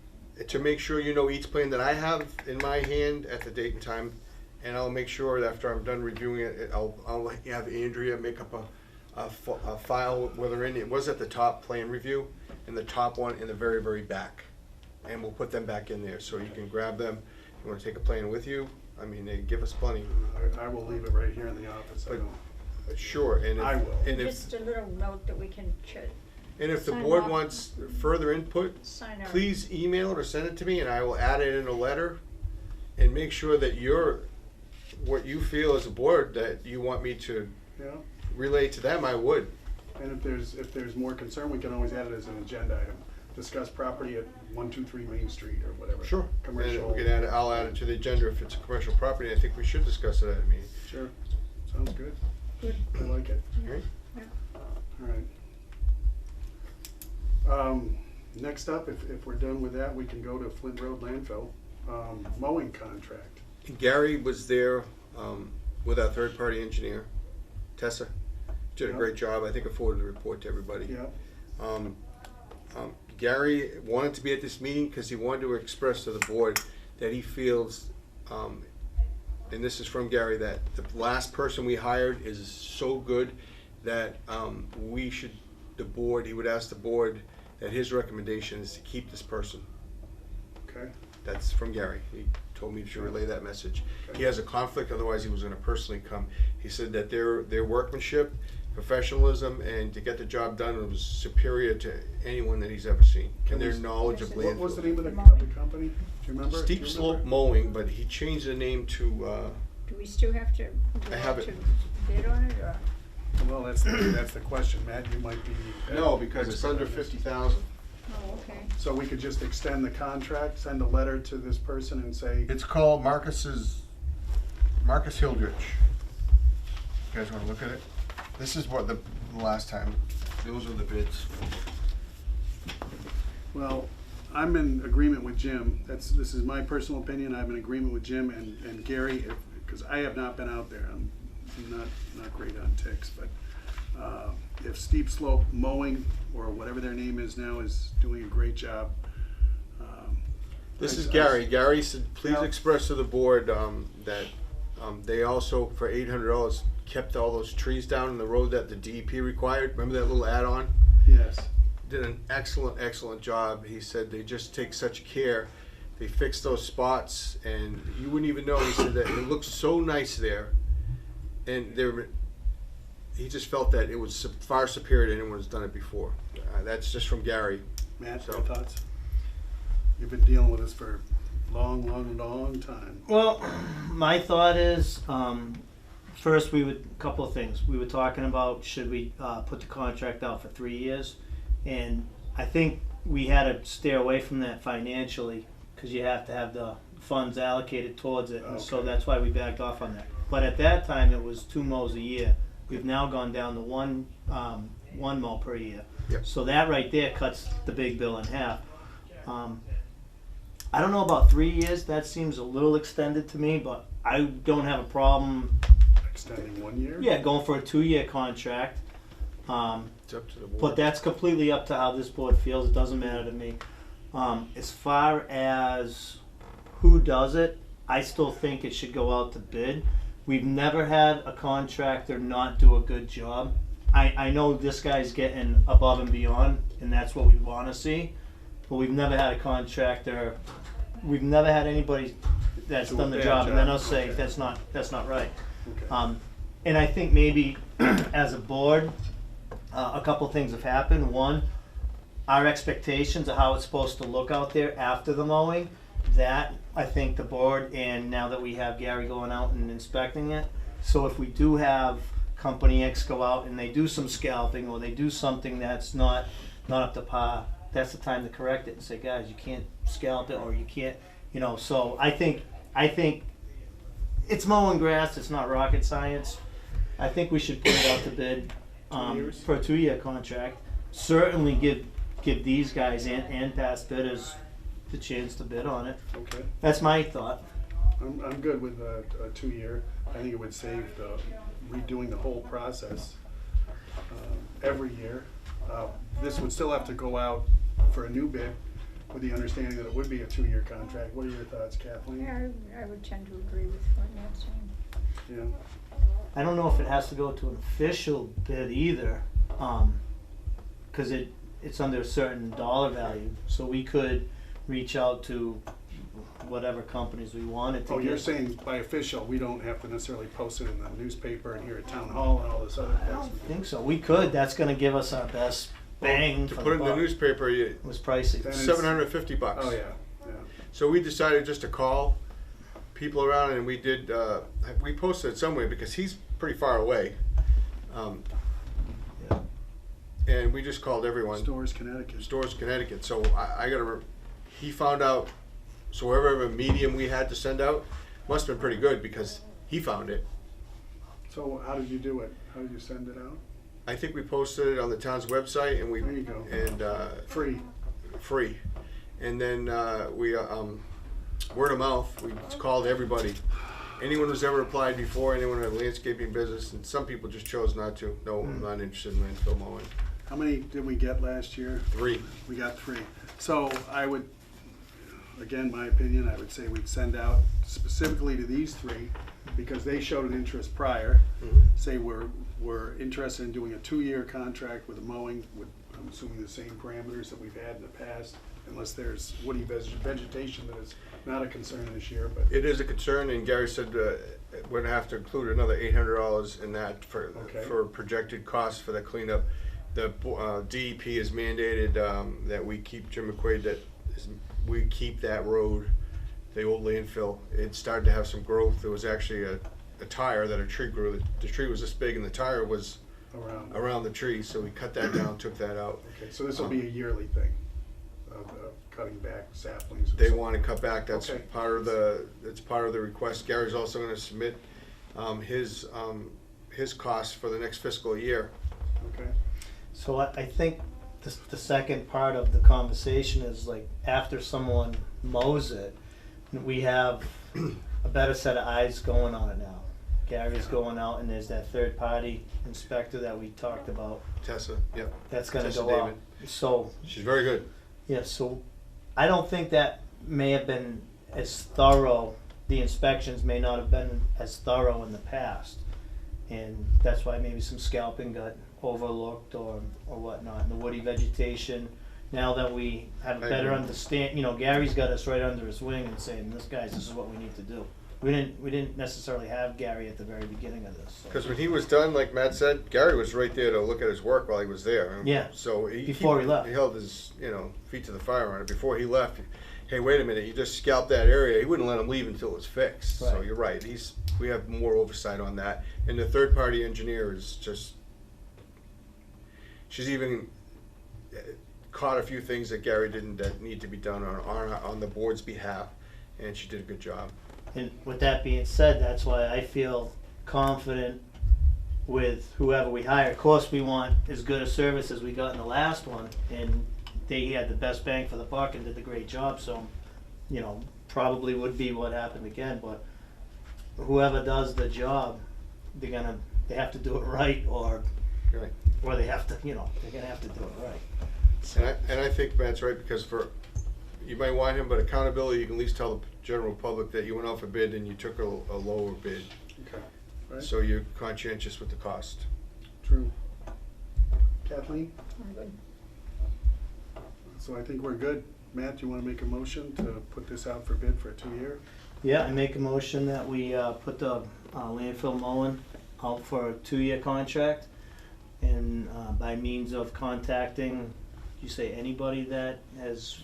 to make sure you know each plan that I have in my hand at the date and time, and I'll make sure that after I'm done reviewing it, I'll have Andrea make up a file where they're in. It was at the top, plan review, and the top one in the very, very back. And we'll put them back in there, so you can grab them. You wanna take a plan with you? I mean, they give us plenty. I will leave it right here in the office. I But- don't. Sure, and if, I will. and if, Just a little note that we can and if the sign board off. wants further input, sign our. please email it or send it to me, and I will add it in a letter and make sure that what you feel as a board that you want me to Yeah, relay to them, I would. and if there's more concern, we can always add it as an agenda item. Discuss property at 123 Main Street or whatever. Sure. Commercial. And we can I'll add it to the agenda if it's a commercial property. I think we should discuss it at a meeting. Sure, sounds good. Good. I like it. Right? All right. Next up, if we're done with that, we can go to Flint Road landfill, mowing contract. Gary was there with our third-party engineer, Tessa. Did a Yeah. great job. I think I forwarded the report to everybody. Yeah, Gary wanted to be at this meeting because he wanted to express to the board that he feels, and this is from Gary, that the last person we hired is so good that he would ask the board that his recommendation is to keep this person. okay, That's from Gary. He told me to relay that message. He has a conflict, otherwise he was gonna personally come. He said that their workmanship, professionalism, and to get the job done was superior to anyone that he's ever seen. Can And they're we- knowledgeably. what was the name of the Mowing? company? Do you remember? Do Steep you Slope remember? Mowing, but he changed the name to, Do we still have to go I have out it. to bid on it, or? Well, that's the question, Matt, you might be. no, because it's under 50,000. Oh, okay. So we could just extend the contract, send a letter to this person and say, It's called Marcus Hildrich. You guys wanna look at it? This is what the last time, those are the bids. well, I'm in agreement with Jim. This is my personal opinion. I'm in agreement with Jim and Gary, because I have not been out there. I'm not great on ticks, but if Steep Slope Mowing, or whatever their name is now, is doing a great job. This is I- Gary. Gary said, please Yeah. express to the board that they also, for $800, kept all those trees down in the road that the DEP required. Remember that little add-on? Yes, Did an excellent job. He said they just take such care. They fixed those spots, and you wouldn't even know. He said that it looks so nice there, and he just felt that it was far superior to anyone who's done it before. That's just from Gary. Matt, So- your thoughts? You've been dealing with this for a long time. Well, my thought is, first a couple of things. We were talking about should we put the contract out for 3 years, and I think we had to steer away from that financially because you have to have the funds allocated towards it, and so Okay. that's why we backed off on that. But at that time, it was 2 mows a year. We've now gone down to one mow per year. Yep. So that right there cuts the big bill in half. I don't know about 3 years. That seems a little extended to me, but I don't have a problem. Extending 1 year? Yeah, going for a 2-year contract. It's up to the board. But that's completely up to how this board feels. It doesn't matter to me. As far as who does it, I still think it should go out to bid. We've never had a contractor not do a good job. I know this guy's getting above and beyond, and that's what we want to see. But we've never had a contractor. We've never had anybody that's Do a done the bad job and then job. us say Okay. that's not right. Okay. And I think maybe as a board, a couple things have happened. One, our expectations of how it's supposed to look out there after the mowing, that I think the board, and now that we have Gary going out and inspecting it, so if we do have Company X go out and they do some scalping or they do something that's not up to par, that's the time to correct it and say, guys, you can't scalp it or you can't, so I think it's mowing grass, it's not rocket science. I think we should put it out to bid 2 years? for a 2-year contract. Certainly give these guys and past bidders the chance to bid on it. Okay. That's my thought. I'm good with a 2 year. I think it would save redoing the whole process every year. This would still have to go out for a new bid, with the understanding that it would be a 2-year contract. What are your thoughts, Kathleen? I would tend to agree with what Matt's saying. Yeah. I don't know if it has to go to an official bid either, cause it's under a certain dollar value, so we could reach out to whatever companies we wanted to Oh, get. you're saying by official, we don't have to necessarily post it in the newspaper and here at Town Hall and all this other I don't stuff. think so. We could. That's going to give us our best bang To for put in the the buck. newspaper, It was pricey. Then- $750. Oh, yeah, yeah. So we decided just to call people around, and we did. We posted it somewhere because he's pretty far away, Yeah. and we just called everyone. Stores, Connecticut. Stores, Connecticut. So I got to. He found out. So whatever medium we had to send out must have been pretty good because he found it. So how did you do it? How did you send it out? I think we posted it on the town's website, and we There you go. and Free. free, and then we word of mouth. We called everybody, anyone who's ever applied before, anyone who had a landscaping business, and some people just chose not to. No, I'm not interested in landfill mowing. How many did we get last year? 3. We got 3. So I would, again, my opinion, I would say we'd send out specifically to these 3 because they showed an interest prior. Say we're interested in doing a 2-year contract with a mowing with, I'm assuming, the same parameters that we've had in the past, unless there's woody vegetation that is not a concern this year, but. It is a concern, and Gary said we're gonna have to include another $800 in that for Okay. for projected costs for the cleanup. The DEP has mandated that we keep Jim McQuaid, we keep that road, the old landfill. It started to have some growth. There was actually a tire that a tree grew. The tree was this big, and the tire was around the tree, so we cut that down, took that out. Okay, so this will be a yearly thing of cutting back saplings. or They something. want to cut back. That's Okay. part of the request. Gary's also going to submit his costs for the next fiscal year. Okay, So I think the second part of the conversation is like after someone mows it, we have a better set of eyes going on it now. Gary's going out, and there's that third party inspector that we talked about. Tessa, yep. That's going to Tessa go out. David. So She's very good. yeah, so I don't think that may have been as thorough. The inspections may not have been as thorough in the past, and that's why maybe some scalping got overlooked or whatnot. And the woody vegetation. Now that we have a I better agree. understand, Gary's got us right under his wing and saying, "This is what we need to do." We didn't necessarily have Gary at the very beginning of this. So. Because when he was done, like Matt said, Gary was right there to look at his work while he was there. Yeah. So Before he left. he held his feet to the fire on it. Before he left, hey, wait a minute, you just scalped that area. He wouldn't let him leave until it was fixed. So Right. you're right. We have more oversight on that. And the third party engineer is just. She's even caught a few things that Gary didn't that need to be done on the board's behalf, and she did a good job. And with that being said, that's why I feel confident with whoever we hire. Of course, we want as good a service as we got in the last one, and they had the best bang for the buck and did a great job. So, probably would be what happened again. But whoever does the job, they have to do it right, or Right. they have to, they're gonna have to do it right. And I think Matt's right, because you might want him, but accountability, you can at least tell the general public that you went out for bid and you took a lower bid. okay, right, So you're conscientious with the cost. true. Kathleen, I'm good. so I think we're good. Matt, do you want to make a motion to put this out for bid for a 2-year? Yeah, I make a motion that we put the landfill mowing out for a 2-year contract, and by means of contacting, you say anybody that has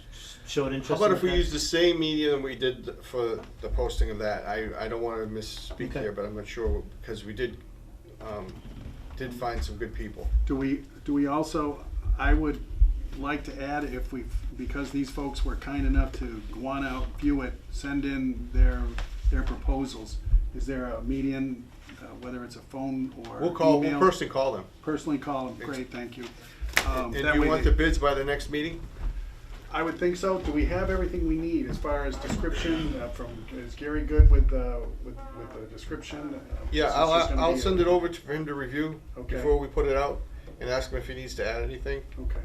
showed interest. How about in if we that? use the same medium we did for the posting of that? I don't want to misspeak Okay. here, but I'm not sure, because we did find some good people. Do we also, I would like to add, because these folks were kind enough to go on out, view it, send in their proposals, is there a median, whether it's a phone or We'll email? personally call them. Personally call them, great, thank you. And That you way want they- the bids by the next meeting? I would think so. Do we have everything we need as far as description is Gary good with the description? Yeah, This is just gonna I'll be send it over for him to review Okay. before we put it out, and ask him if he needs to add anything. Okay.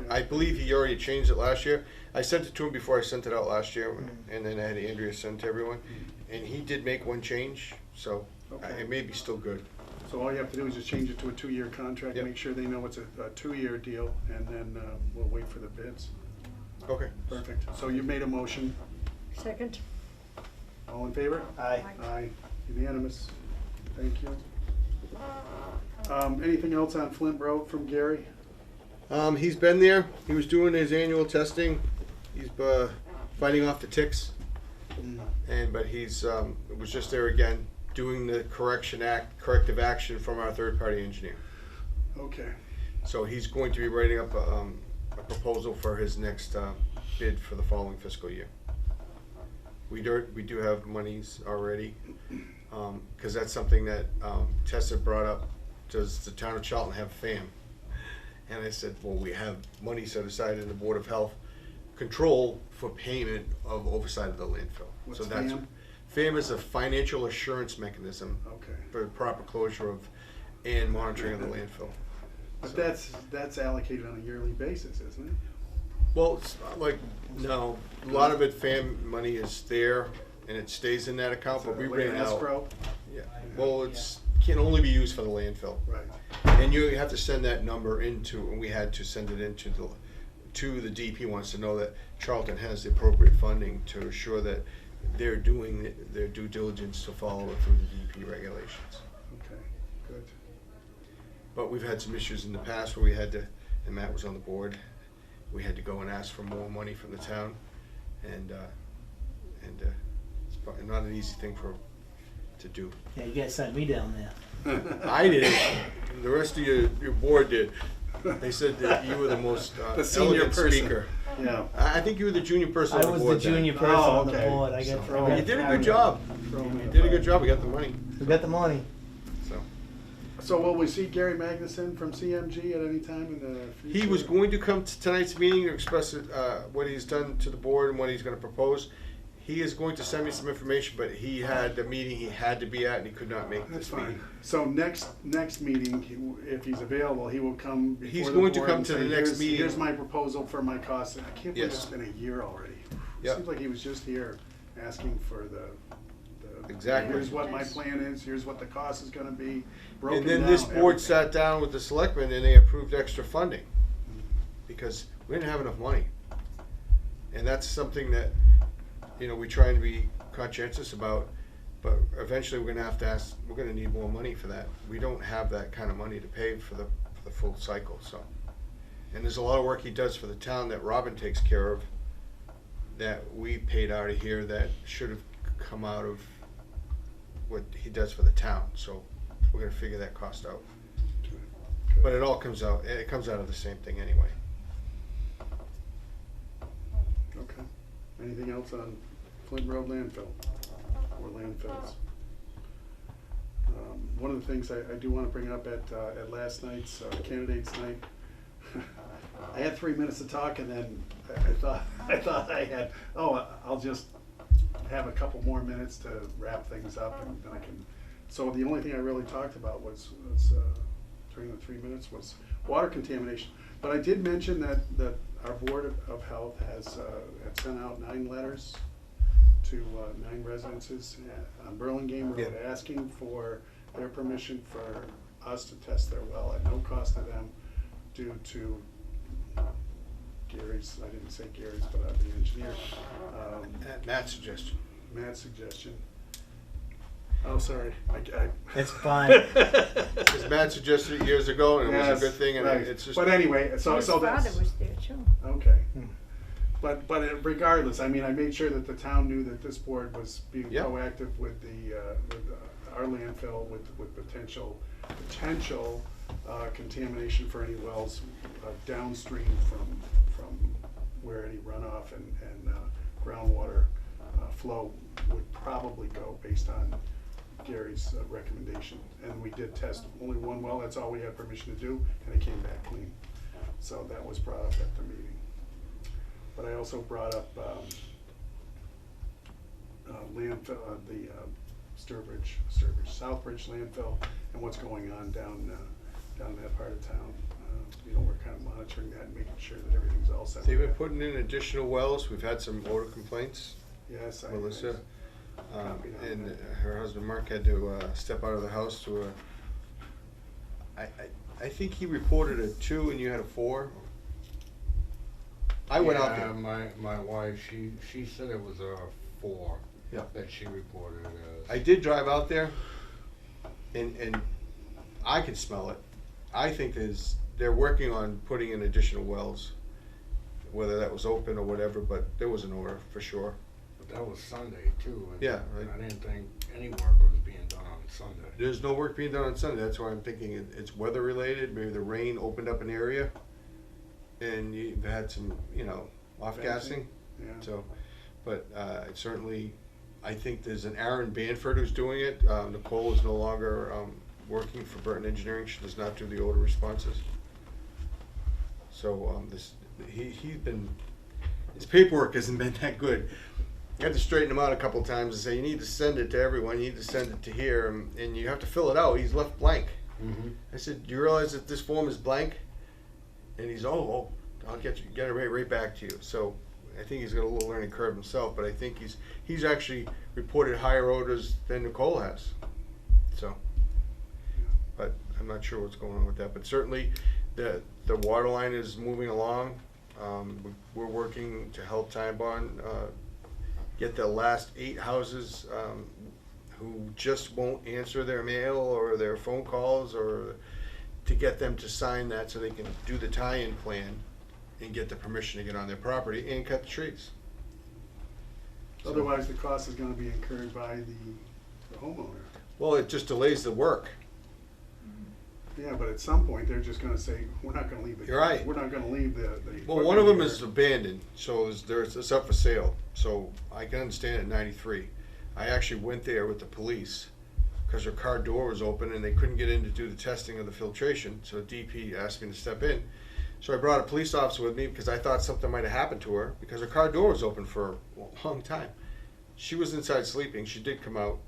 I believe he already changed it last year. I sent it to him before I sent it out last year, and then I had Andrea send it to everyone. And he did make one change, so Okay. it may be still good. So all you have to do is just change it to a 2-year contract, Yep. make sure they know it's a 2-year deal, and then we'll wait for the bids. Okay. Perfect. So you made a motion. Second? All in favor? Aye. Aye. Unanimous. Thank you. Anything else on Flint Road from Gary? He's been there. He was doing his annual testing. He's fighting off the ticks, but he's was just there again, doing the corrective action from our third-party engineer. Okay. So he's going to be writing up a proposal for his next bid for the following fiscal year. We do have monies already, because that's something that Tessa brought up. Does the town of Charlton have FAM? And I said, well, we have money set aside in the Board of Health control for payment of oversight of the landfill. What's So that's FAM? FAM is a financial assurance mechanism Okay. for proper closure of and monitoring of the landfill. But So- that's allocated on a yearly basis, isn't it? Well, it's like, no, a lot of it, FAM money is there, and it stays in that account, but we Like ran an out. escrow? Yeah, well, can only be used for the landfill. Right. And you have to send that number into, and we had to send it into the DP wants to know that Charlton has the appropriate funding to assure that they're doing their due diligence to follow it through the DP regulations. Okay, good. But we've had some issues in the past where we had to, and Matt was on the board, we had to go and ask for more money from the town, and it's probably not an easy thing to do. Yeah, you guys sent me down there. I did. The rest of your board did. They said that you were the most The senior elegant person. speaker. Yeah. I think you were the junior person I on the was board. the junior then. person Oh, on the okay. board. I got. So- I got You did a good job. You did a good job. We got the money. We got the money. So So will we see Gary Magnuson from CMG at any time in the future? he was going to come to tonight's meeting to express what he's done to the board and what he's going to propose. He is going to send me some information, but he had the meeting he had to be at, and he could not make That's this fine. meeting. So next meeting, if he's available, he will come before He's the going to board come and to say, the next "Here's- meeting." Here's my proposal for my costs. I can't believe Yes. it's been a year already. Yeah. Seems like he was just here asking for the Exactly. here's what my plan is, here's what the cost is gonna be, broken And then down, this board everything. sat down with the selectmen and they approved extra funding because we didn't have enough money. And that's something that, we try and be conscientious about, but eventually we're gonna have to ask, we're gonna need more money for that. We don't have that kind of money to pay for the full cycle, so. And there's a lot of work he does for the town that Robin takes care of, that we paid out of here that should have come out of what he does for the town, so we're gonna figure that cost out. But it all comes out of the same thing anyway. Okay. Anything else on Flint Road landfill or landfills? One of the things I do want to bring up at last night's candidates night, I had 3 minutes to talk, and then I thought I had, I'll just have a couple more minutes to wrap things up, and then I can. So the only thing I really talked about was during the 3 minutes was water contamination. But I did mention that our Board of Health has had sent out 9 letters to 9 residences on Burlingame Road, Yeah. asking for their permission for us to test their well at no cost to them, due to Gary's, I didn't say Gary's, but the engineer, Matt's suggestion. Matt's suggestion. Oh, sorry. It's fine. Because Matt suggested it years ago and it was Yes, a good thing and right. it's just. But anyway, so His that's. father was there too. Okay. But regardless, I mean, I made sure that the town knew that this board was being Yeah. proactive with our landfill, with potential contamination for any wells downstream from where any runoff and groundwater flow would probably go based on Gary's recommendation. And we did test only 1 well, that's all we had permission to do, and it came back clean. So that was brought up at the meeting. But I also brought up landfill, the Sturbridge, Southbridge landfill, and what's going on down in that part of town. you know, we're kind of monitoring that and making sure that everything's all set. They've with been that. putting in additional wells. We've had some odor complaints. Yes, Melissa, copied on and that. her husband Mark had to step out of the house to I think he reported a 2 and you had a 4. I went out Yeah, there. my wife, she said it was a 4. Yeah. That she reported it as. I did drive out there, and I could smell it. I think they're working on putting in additional wells, whether that was open or whatever, but there was an order for sure. But that was Sunday too. And Yeah, right. I didn't think any work was being done on Sunday. There's no work being done on Sunday. That's why I'm thinking it's weather related. Maybe the rain opened up an area, and you've had some, off gassing. Yeah. So, but certainly, I think there's an Aaron Banford who's doing it. Nicole is no longer working for Burton Engineering. She does not do the odor responses. So he's been, his paperwork hasn't been that good. I had to straighten him out a couple times and say, you need to send it to everyone. You need to send it to here, and you have to fill it out. He's left blank. Mm-hmm. I said, do you realize that this form is blank? And he's, I'll get it right back to you. So I think he's got a little learning curve himself, but I think he's actually reported higher odors than Nicole has. So, but I'm not sure what's going on with that. But certainly, the water line is moving along. We're working to help Time Bond get the last 8 houses who just won't answer their mail or their phone calls, or to get them to sign that so they can do the tie-in plan and get the permission to get on their property and cut the trees. Otherwise, the cost is gonna be incurred by the homeowner. Well, it just delays the work. Yeah, but at some point, they're just gonna say, we're not gonna leave it. You're right. We're not gonna leave the. Well, one of them equipment is here. abandoned, so it's up for sale. So I can understand at 93. I actually went there with the police because her car door was open and they couldn't get in to do the testing of the filtration. So DP asked me to step in. So I brought a police officer with me because I thought something might have happened to her because her car door was open for a long time. She was inside sleeping. She did come out.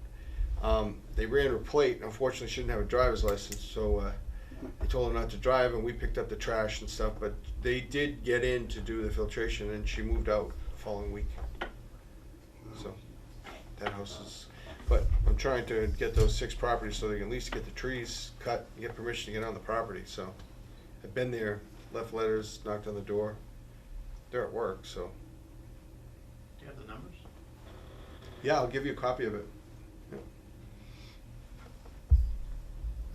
They ran her plate. Unfortunately, she didn't have a driver's license, so they told her not to drive, and we picked up the trash and stuff. But they did get in to do the filtration, and she moved out the following week. So that house is. But I'm trying to get those 6 properties so they can at least get the trees cut and get permission to get on the property. So I've been there, left letters, knocked on the door. They're at work, so. Do you have the numbers? Yeah, I'll give you a copy of it.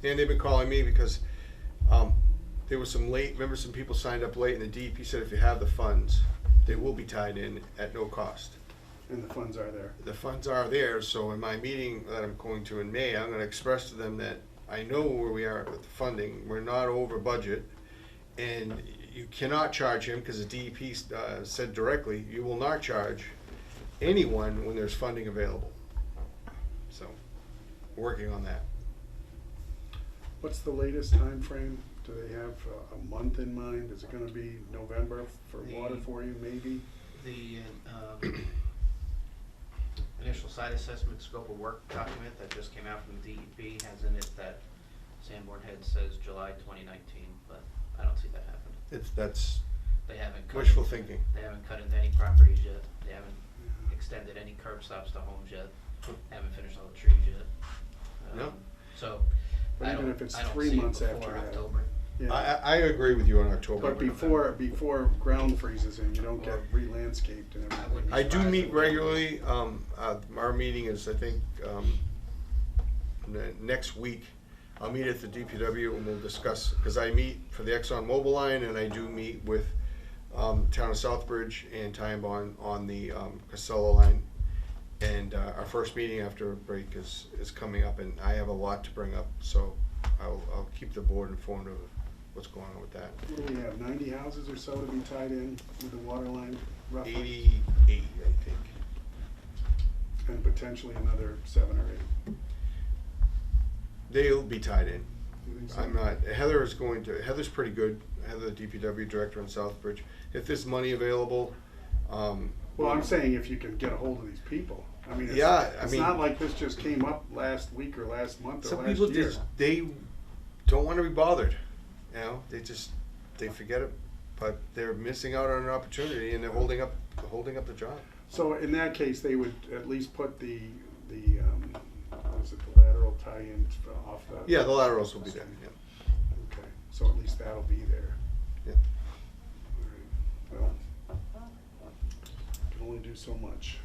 And they've been calling me because there was some late, remember some people signed up late, and the DEP said if you have the funds, they will be tied in at no cost. And the funds are there. The funds are there, so in my meeting that I'm going to in May, I'm gonna express to them that I know where we are with the funding, we're not over budget, and you cannot charge him, because the DEP said directly, you will not charge anyone when there's funding available. So, working on that. What's the latest time frame? Do they have a month in mind? Is it gonna be November for water for you, maybe? The initial site assessment scope of work document that just came out from the DEP has in it that Sanborn Head says July 2019, but I don't see that happening. That's They haven't cut wishful into- thinking. They haven't cut into any properties yet. They haven't extended any curb stops to homes yet. Haven't finished all the trees yet. No. So But I even don't, if it's I don't 3 see it months after before that. October. Yeah. I agree with you on October. But before ground freezes and you don't get re-landscaped and everything. wouldn't I do surprised meet if- regularly. Our meeting is, I think, next week. I'll meet at the DPW and we'll discuss, because I meet for the Exxon Mobil line, and I do meet with town of Southbridge and Time Bond on the Casella line. And our first meeting after a break is coming up, and I have a lot to bring up, so I'll keep the board informed of what's going on with that. What do we have, 90 houses or so to be tied in with the water line roughly? 88, I think. And potentially another 7 or 8. They'll be tied in. You think so? I'm not, Heather's pretty good, Heather, the DPW director in Southbridge. If there's money available, Well, I'm saying if you can get a hold of these people. I mean, Yeah, I it's mean- not like this just came up last week or last month or some last people year. just, they don't want to be bothered, they just, they forget it, but they're missing out on an opportunity and they're holding up the job. So in that case, they would at least put the what is it, the lateral tie-in off the. Yeah, the laterals will be there, yeah. Okay, so at least that'll be there. Yeah. All right. Well, can only do so much.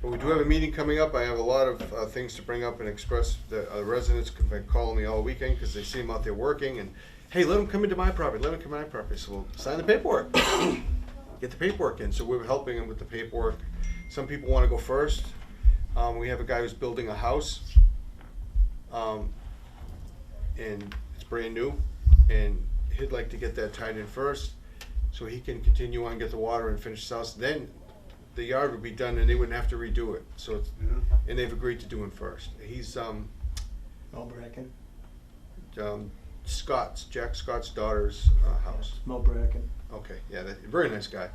But we do have a meeting coming up. I have a lot of things to bring up and express. The residents have been calling me all weekend because they see them out there working and, hey, let them come into my property, let them come into my property. So we'll sign the paperwork. Get the paperwork in. So we're helping them with the paperwork. Some people want to go first. We have a guy who's building a house, and it's brand new, and he'd like to get that tied in first so he can continue on, get the water and finish the house. Then the yard would be done and they wouldn't have to redo it. So it's, Yeah. and they've agreed to do it first. He's Mo Bracken. Jack Scott's daughter's house. Mo Bracken. Okay, yeah, very nice guy.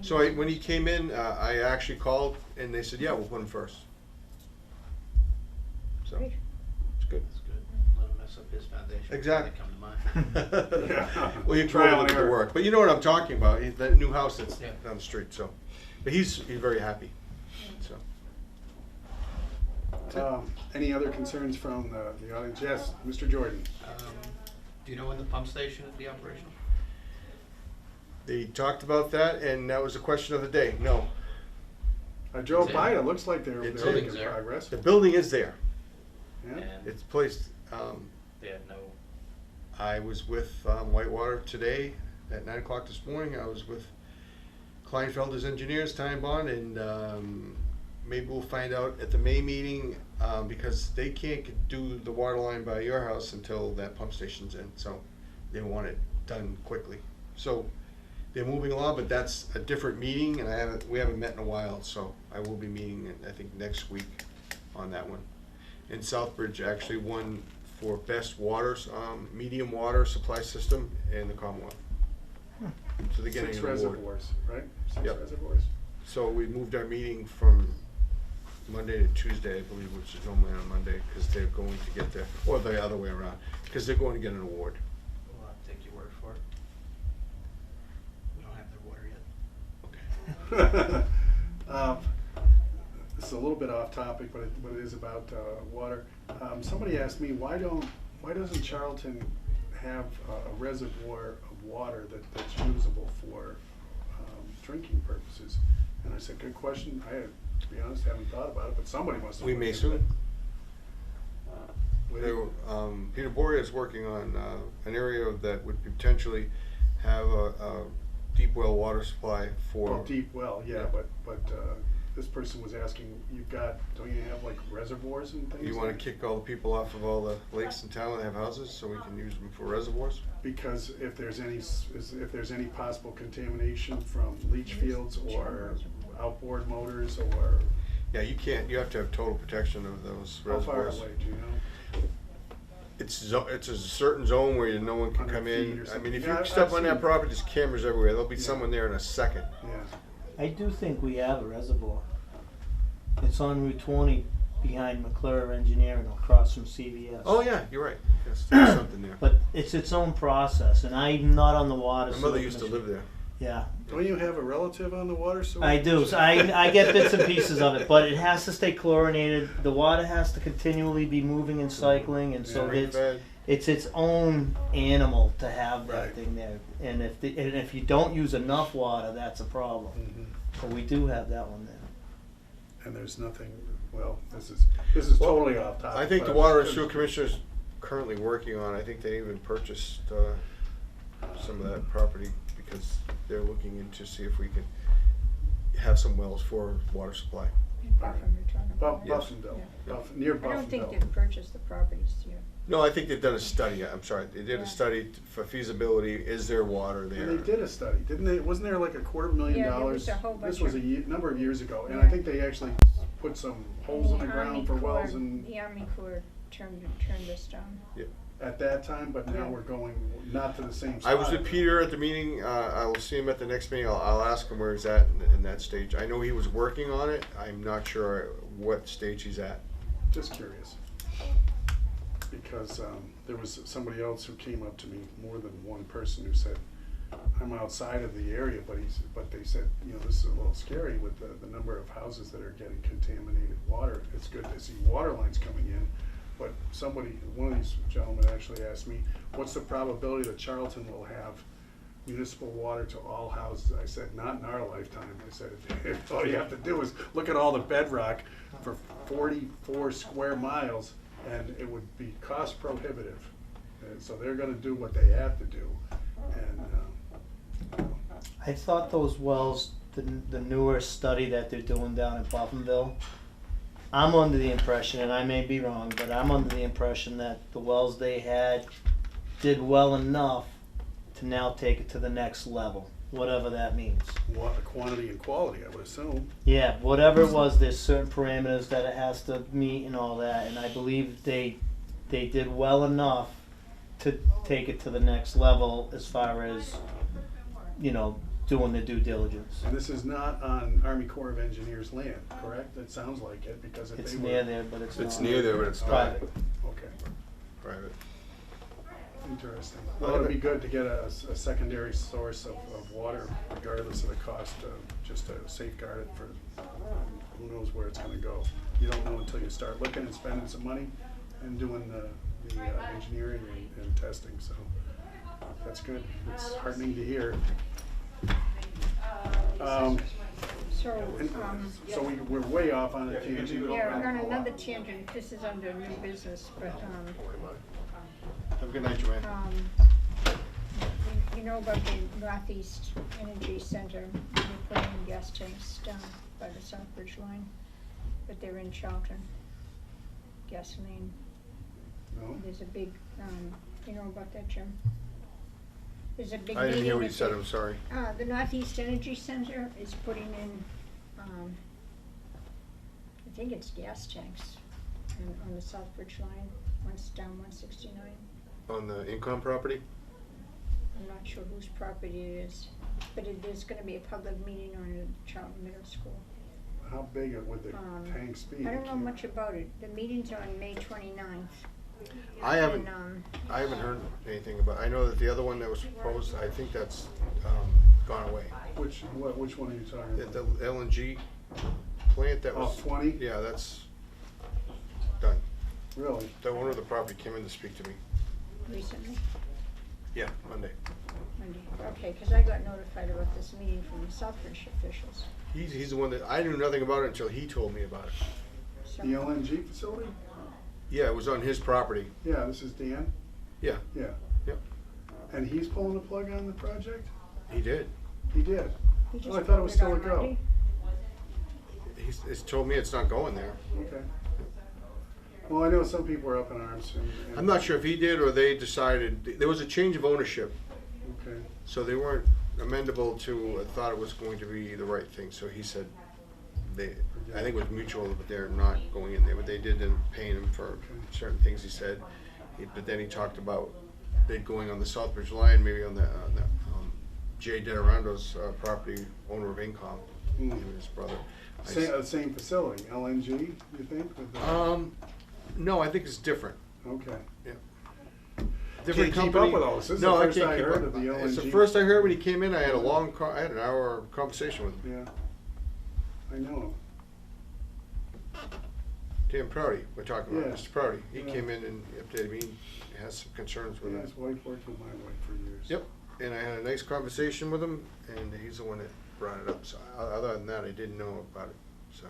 So when he came in, I actually called and they said, yeah, we'll put him first. So Great. it's good. That's good. Let him mess up his foundation. before Exactly. They come to mine. Yeah. Well, you Trial try and to error. work, but you know what I'm talking about. That new house that's Yeah. down the street. So, but he's very happy. So Any other concerns from the audience? Yes, Mr. Jordan. Do you know when the pump station will be operational? they talked about that, and that was the question of the day. No, I drove Is it- by it. It looks like they're It's making building's there. progress. the building is there. Yeah. And It's placed. they had no, I was with Whitewater today at 9 o'clock this morning. I was with Kleinfelder's engineers, Time Bond, and maybe we'll find out at the May meeting because they can't do the water line by your house until that pump station's in. So they want it done quickly. So they're moving along, but that's a different meeting, and we haven't met in a while. So I will be meeting, I think, next week on that one. And Southbridge actually won for best waters, medium water supply system in the Commonwealth. So they're getting 6 an award. reservoirs, right? 6 Yep. reservoirs. So we moved our meeting from Monday to Tuesday, I believe, which is normally on Monday, because they're going to get their, or the other way around, because they're going to get an award. we'll have to take your word for it. We don't have their water yet. This is a little bit off topic, but it is about water. Somebody asked me, why doesn't Charlton have a reservoir of water that's usable for drinking purposes? And I said, good question. I, to be honest, haven't thought about it, but somebody must have. We looked may into soon. it. They were, Peter Boria is working on an area that would potentially have a deep well water supply for. Well, deep well, yeah, Yeah. but this person was asking, don't you have like reservoirs and things? You want to kick all the people off of all the lakes in town that have houses, so we can use them for reservoirs? Because if there's any possible contamination from leach fields or outboard motors or Yeah, you have to have total protection of those how far reservoirs. away, do you know? It's a certain zone where no one can 100 come feet in. or I something. mean, if Yeah, you I've step on that seen- property, there's cameras everywhere. There'll be Yeah. someone there in a second. Yeah. I do think we have a reservoir. It's on Route 20 behind McClure Engineering across from CVS. Oh yeah, you're right. Yes, there's something there. But it's its own process, and I'm not on the water. My mother sewer used to commission. live there. Yeah, Don't you have a relative on the water sewer? I do. So I get bits and pieces of it, but it has to stay chlorinated. The water has to continually be moving and cycling, and so Yeah. it's its own animal to have that Right. thing there. And if you don't use enough water, that's a problem. Mhm. But we do have that one there. And there's nothing, well, this is totally off topic. I think but the Water and was Sewer just- Commissioner's currently working on. I think they even purchased some of that property because they're looking into see if we can have some wells for water supply. Buffin, you're talking about. Buff- Buffendale, Yeah. near I don't think Buffendale. they've purchased the properties yet. No, I think they've done a study. I'm sorry, they did Yeah. a study for feasibility. Is there water there? And they did a study, didn't they? Wasn't there like $250,000? Yeah, there was a whole This bunch was of- number of years ago, and Yeah. I think they actually put some holes in the ground for wells and The Army Corps turned this down. at that time, but now Yeah. we're going not to the same spot. I was with Peter at the meeting. I will see him at the next meeting. I'll ask him where he's at in that stage. I know he was working on it. I'm not sure what stage he's at. Just curious. Because there was somebody else who came up to me, more than one person, who said, I'm outside of the area, but they said, you know, this is a little scary with the number of houses that are getting contaminated water. It's good to see water lines coming in, but one of these gentlemen actually asked me, what's the probability that Charlton will have municipal water to all houses? I said, not in our lifetime. I said, all you have to do is look at all the bedrock for 44 square miles, and it would be cost prohibitive. And so they're gonna do what they have to do, and, I thought those wells, the newer study that they're doing down in Buffinville, I'm under the impression, and I may be wrong, but I'm under the impression that the wells they had did well enough to now take it to the next level, whatever that means. quantity and quality, I would assume. Yeah, whatever it was, there's certain parameters that it has to meet and all that, and I believe they did well enough to take it to the next level as far as, you know, doing the due diligence. And this is not on Army Corps of Engineers land, correct? It sounds like it, because if It's they were. near there, but it's not. It's near there, but it's not Private. Okay, private. interesting. Well, it'd be good to get a secondary source of water regardless of the cost, just to safeguard it for, who knows where it's gonna go. You don't know until you start looking and spending some money and doing the engineering and testing, so that's good. It's heartening to hear. So, So we're way off on a tangent. yeah, on another tangent, this is under new business, but, Have a good night, Joanne. you know about the Northeast Energy Center, they're putting in gas tanks down by the Southbridge line, but they're in Charlton, gasoline. No? There's a big, you know about that, Jim? There's a big I didn't hear what you meeting said, at I'm sorry. the Northeast Energy Center is putting in, I think it's gas tanks on the Southbridge line, once down 169. On the Incom property? I'm not sure whose property it is, but there's gonna be a public meeting on it at Charlton Middle School. How big would the tanks be? I don't know much about it. The meeting's on May 29th. I haven't, And, I haven't heard anything about, I know that the other one that was proposed, I think that's, gone away. Which one are you talking The about? LNG plant that was. Oh, 20? Yeah, that's done. Really? The owner of the property came in to speak to me. recently, Yeah, Monday. Monday. Okay, because I got notified about this meeting from the Southbridge officials. He's the one that, I knew nothing about it until he told me about it. So, The LNG facility? Yeah, it was on his property. Yeah, this is Dan? Yeah, Yeah. yep, And he's pulling the plug on the project? he did. He did. he just Oh, I thought it was still a on go. Monday. He's told me it's not going there. Okay. Well, I know some people are up in arms and. I'm not sure if he did or they decided, there was a change of ownership, Okay. so they weren't amendable to, thought it was going to be the right thing, so he said they, I think it was mutual, but they're not going in there, but they did end up paying him for certain things he said. But then he talked about they going on the Southbridge line, maybe on the Jay Dedorando's property, owner of Incom, him and his brother. Same facility, LNG, you think? with the- No, I think it's different. Okay. Yeah. Can't keep up with all this. This is the No, I first can't I keep heard up. of the It's the LNG. first I heard when he came in. I had I had an hour conversation with him. Yeah. I know. Dan Prouty, we're talking about, Yeah. Mr. Prouty. He Yeah. him in and updated me. He has some concerns with Yeah, it. his wife worked with my wife for years. Yep, and I had a nice conversation with him, and he's the one that brought it up. So other than that, I didn't know about it. So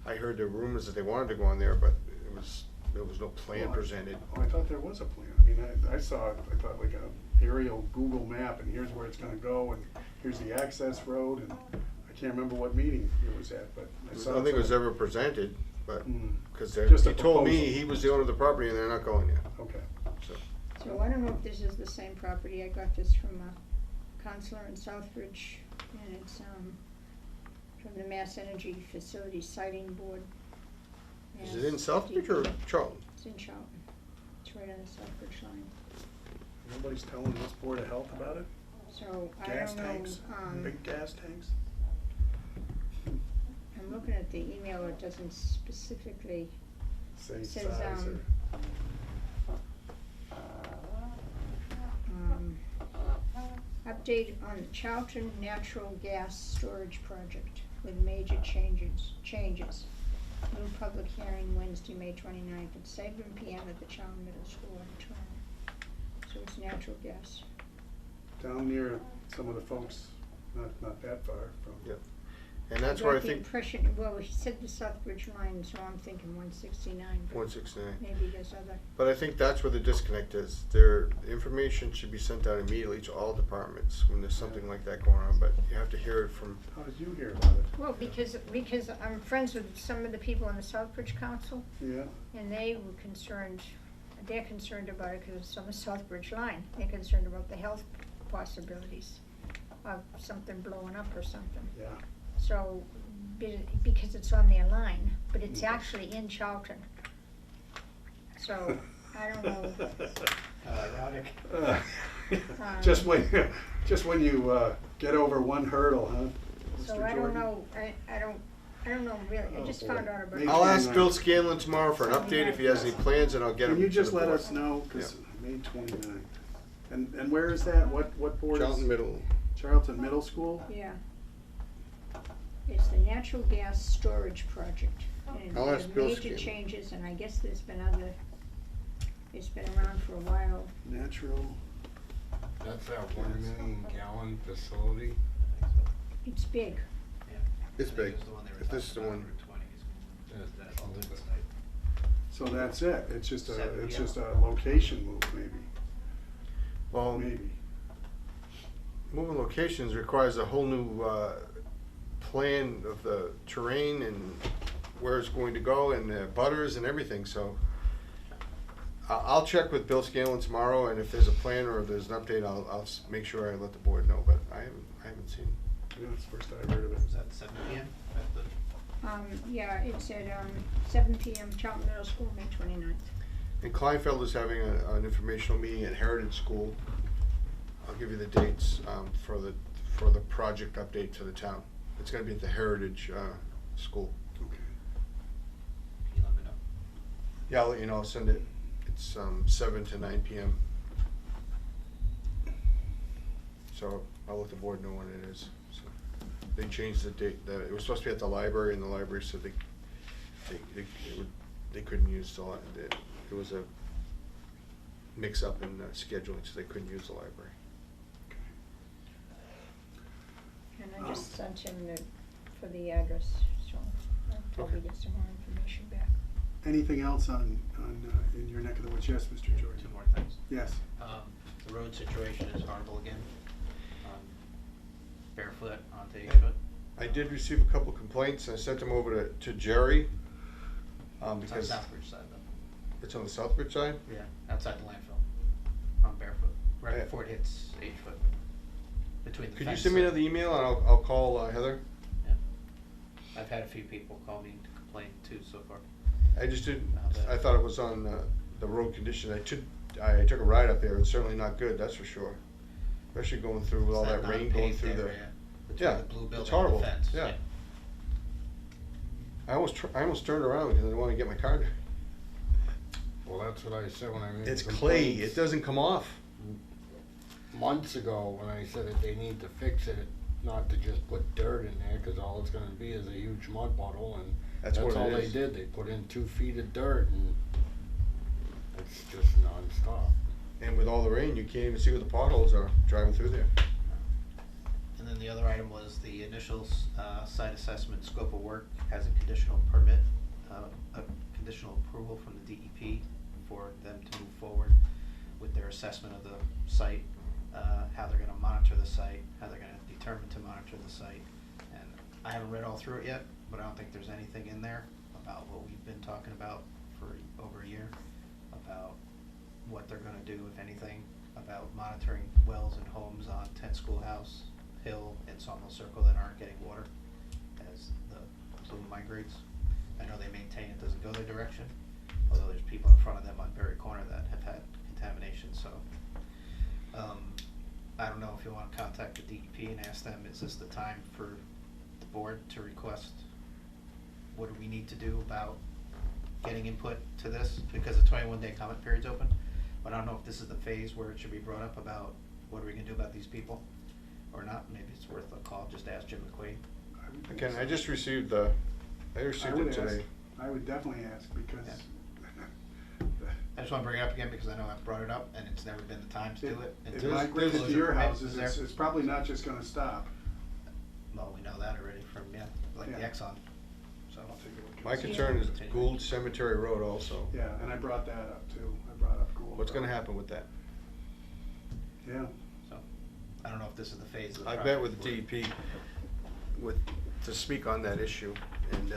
I heard the rumors that they wanted to go on there, but there was no plan Well, presented. Oh, I thought there was a plan. I mean, I saw it, I thought like a aerial Google map, and here's where it's gonna go, and here's the access road, and I can't remember what meeting it was at, but I I saw. don't think it was something. ever presented, but, because Just a he told me proposal. he was the owner of the property and they're not going yet, Okay. so. So I don't know if this is the same property. I got this from a counselor in Southbridge, and it's, from the Mass Energy Facility Siting Board. Is it in Southbridge or Charlton? It's in Charlton. It's right on the Southbridge line. Nobody's telling this Board of Health about it? So I Gas don't know, tanks? Big gas tanks? I'm looking at the email, it doesn't specifically, Say It says, size or. Update on the Charlton Natural Gas Storage Project with major changes. New public hearing Wednesday, May 29th at 7 PM at the Charlton Middle School auditorium. So it's natural gas. Down near some of the folks, not that far from. Yep. And that's where I got the think impression, well, he said the Southbridge line, so I'm thinking 169. but 169. Maybe there's other. But I think that's where the disconnect is. Their information should be sent out immediately to all departments when there's something like that going on, but you have to hear it from, How did you hear about it? Well, because I'm friends with some of the people on the Southbridge Council, Yeah, and they're concerned about it because it's on the Southbridge line. They're concerned about the health possibilities of something blowing up or something. yeah. So, because it's on their line, but it's actually in Charlton. So, I don't know. Ironic. Just when you get over one hurdle, huh? So Mr. I don't Jordan? know, I don't know really, I Oh, just boy. found out about Maybe- it. I'll ask Bill Scanlon tomorrow for an update if he has any plans, and I'll get him Can you to just the let board. us know, cause May 29th. And where is that? What board is? Charlton Middle. Charlton Middle School? Yeah. It's the natural gas storage project. And I'll ask there's Bill major Scanlon. changes, and I guess it's been around for a while. Natural, That's that 1 million gallon facility. It's big. It's big. If this is the one. so that's it. It's just Seven, it's yeah. just a location move, maybe. Well, Maybe. moving locations requires a whole new plan of the terrain and where it's going to go and the butters and everything, so I'll check with Bill Scanlon tomorrow, and if there's a plan or if there's an update, I'll make sure I let the board know, but I haven't seen. Yeah, that's the first I heard of it. Was that 7 PM at the? Yeah, it's at 7 PM, Charlton Middle School, May 29th. And Kleinfeld is having an informational meeting at Heritage School. I'll give you the dates for the project update to the town. It's gonna be at the Heritage School. Okay. Can you let me know? Yeah, I'll let you know, I'll send it. It's 7 to 9 PM. So I'll let the board know when it is. So they changed the date. It was supposed to be at the library, and the library said they couldn't use the it was a mix-up in scheduling, so they couldn't use the library. And I just sent him for the address, so I'll probably Okay. get some more information back. Anything else on in your neck of the woods? Yes, Mr. Jordan. Two more things. Yes. The road situation is horrible again. Barefoot onto Ashfoot. I did receive a couple complaints, and I sent them over to Jerry, It's on because Southbridge side though. it's on the Southbridge side. Yeah, outside the landfill, on Barefoot, right Yeah. before it hits Ashfoot. Between the Could you fence send me and- another email, and I'll call Heather? Yeah. I've had a few people call me to complain too so far. I just didn't, Not bad. I thought it was on the road condition. I took a ride up there, it's certainly not good, that's for sure. Especially going through with all It's that that rain going non-paved through area Yeah, Between the blue it's building and horrible, the fence. yeah. I almost turned around because I didn't wanna get my car there. Well, that's what I said when I made It's the clay, complaints it doesn't come off. months ago when I said that they need to fix it, not to just put dirt in there, cause all it's gonna be is a huge mud puddle, and That's that's what it all they is. did, they put in 2 feet of dirt, and it's just nonstop. And with all the rain, you can't even see where the potholes are driving through there. And then the other item was the initial site assessment scope of work has a conditional permit, a conditional approval from the DEP for them to move forward with their assessment of the site, how they're gonna monitor the site, how they're gonna determine to monitor the site. And I haven't read all through it yet, but I don't think there's anything in there about what we've been talking about for over a year, about what they're gonna do, if anything, about monitoring wells and homes on 10 Schoolhouse Hill and Sawmill Circle that aren't getting water as the plume migrates. I know they maintain it doesn't go their direction, although there's people in front of them on Berry Corner that have had contamination, so. I don't know if you wanna contact the DEP and ask them, is this the time for the board to request, what do we need to do about getting input to this? Because the 21-day comment period's open, but I don't know if this is the phase where it should be brought up about what are we gonna do about these people? or not, maybe it's worth a call, just ask Jim McQueen. Again, I just received I it would today. ask, I would definitely ask, because I just wanna bring it up again because I know I've brought it up and it's never been the time to do it. if until migrates to closure your permit houses, is there. it's probably not just gonna stop. Well, we know that already from, like the Yeah. Exxon, so. I'll take a look. My concern is Gould Cemetery Road also. Yeah, and I brought that up too, I brought up Gould. What's gonna happen with that? Yeah, So, I don't know if this is the phase of the I project. met with DEP to speak on that issue, and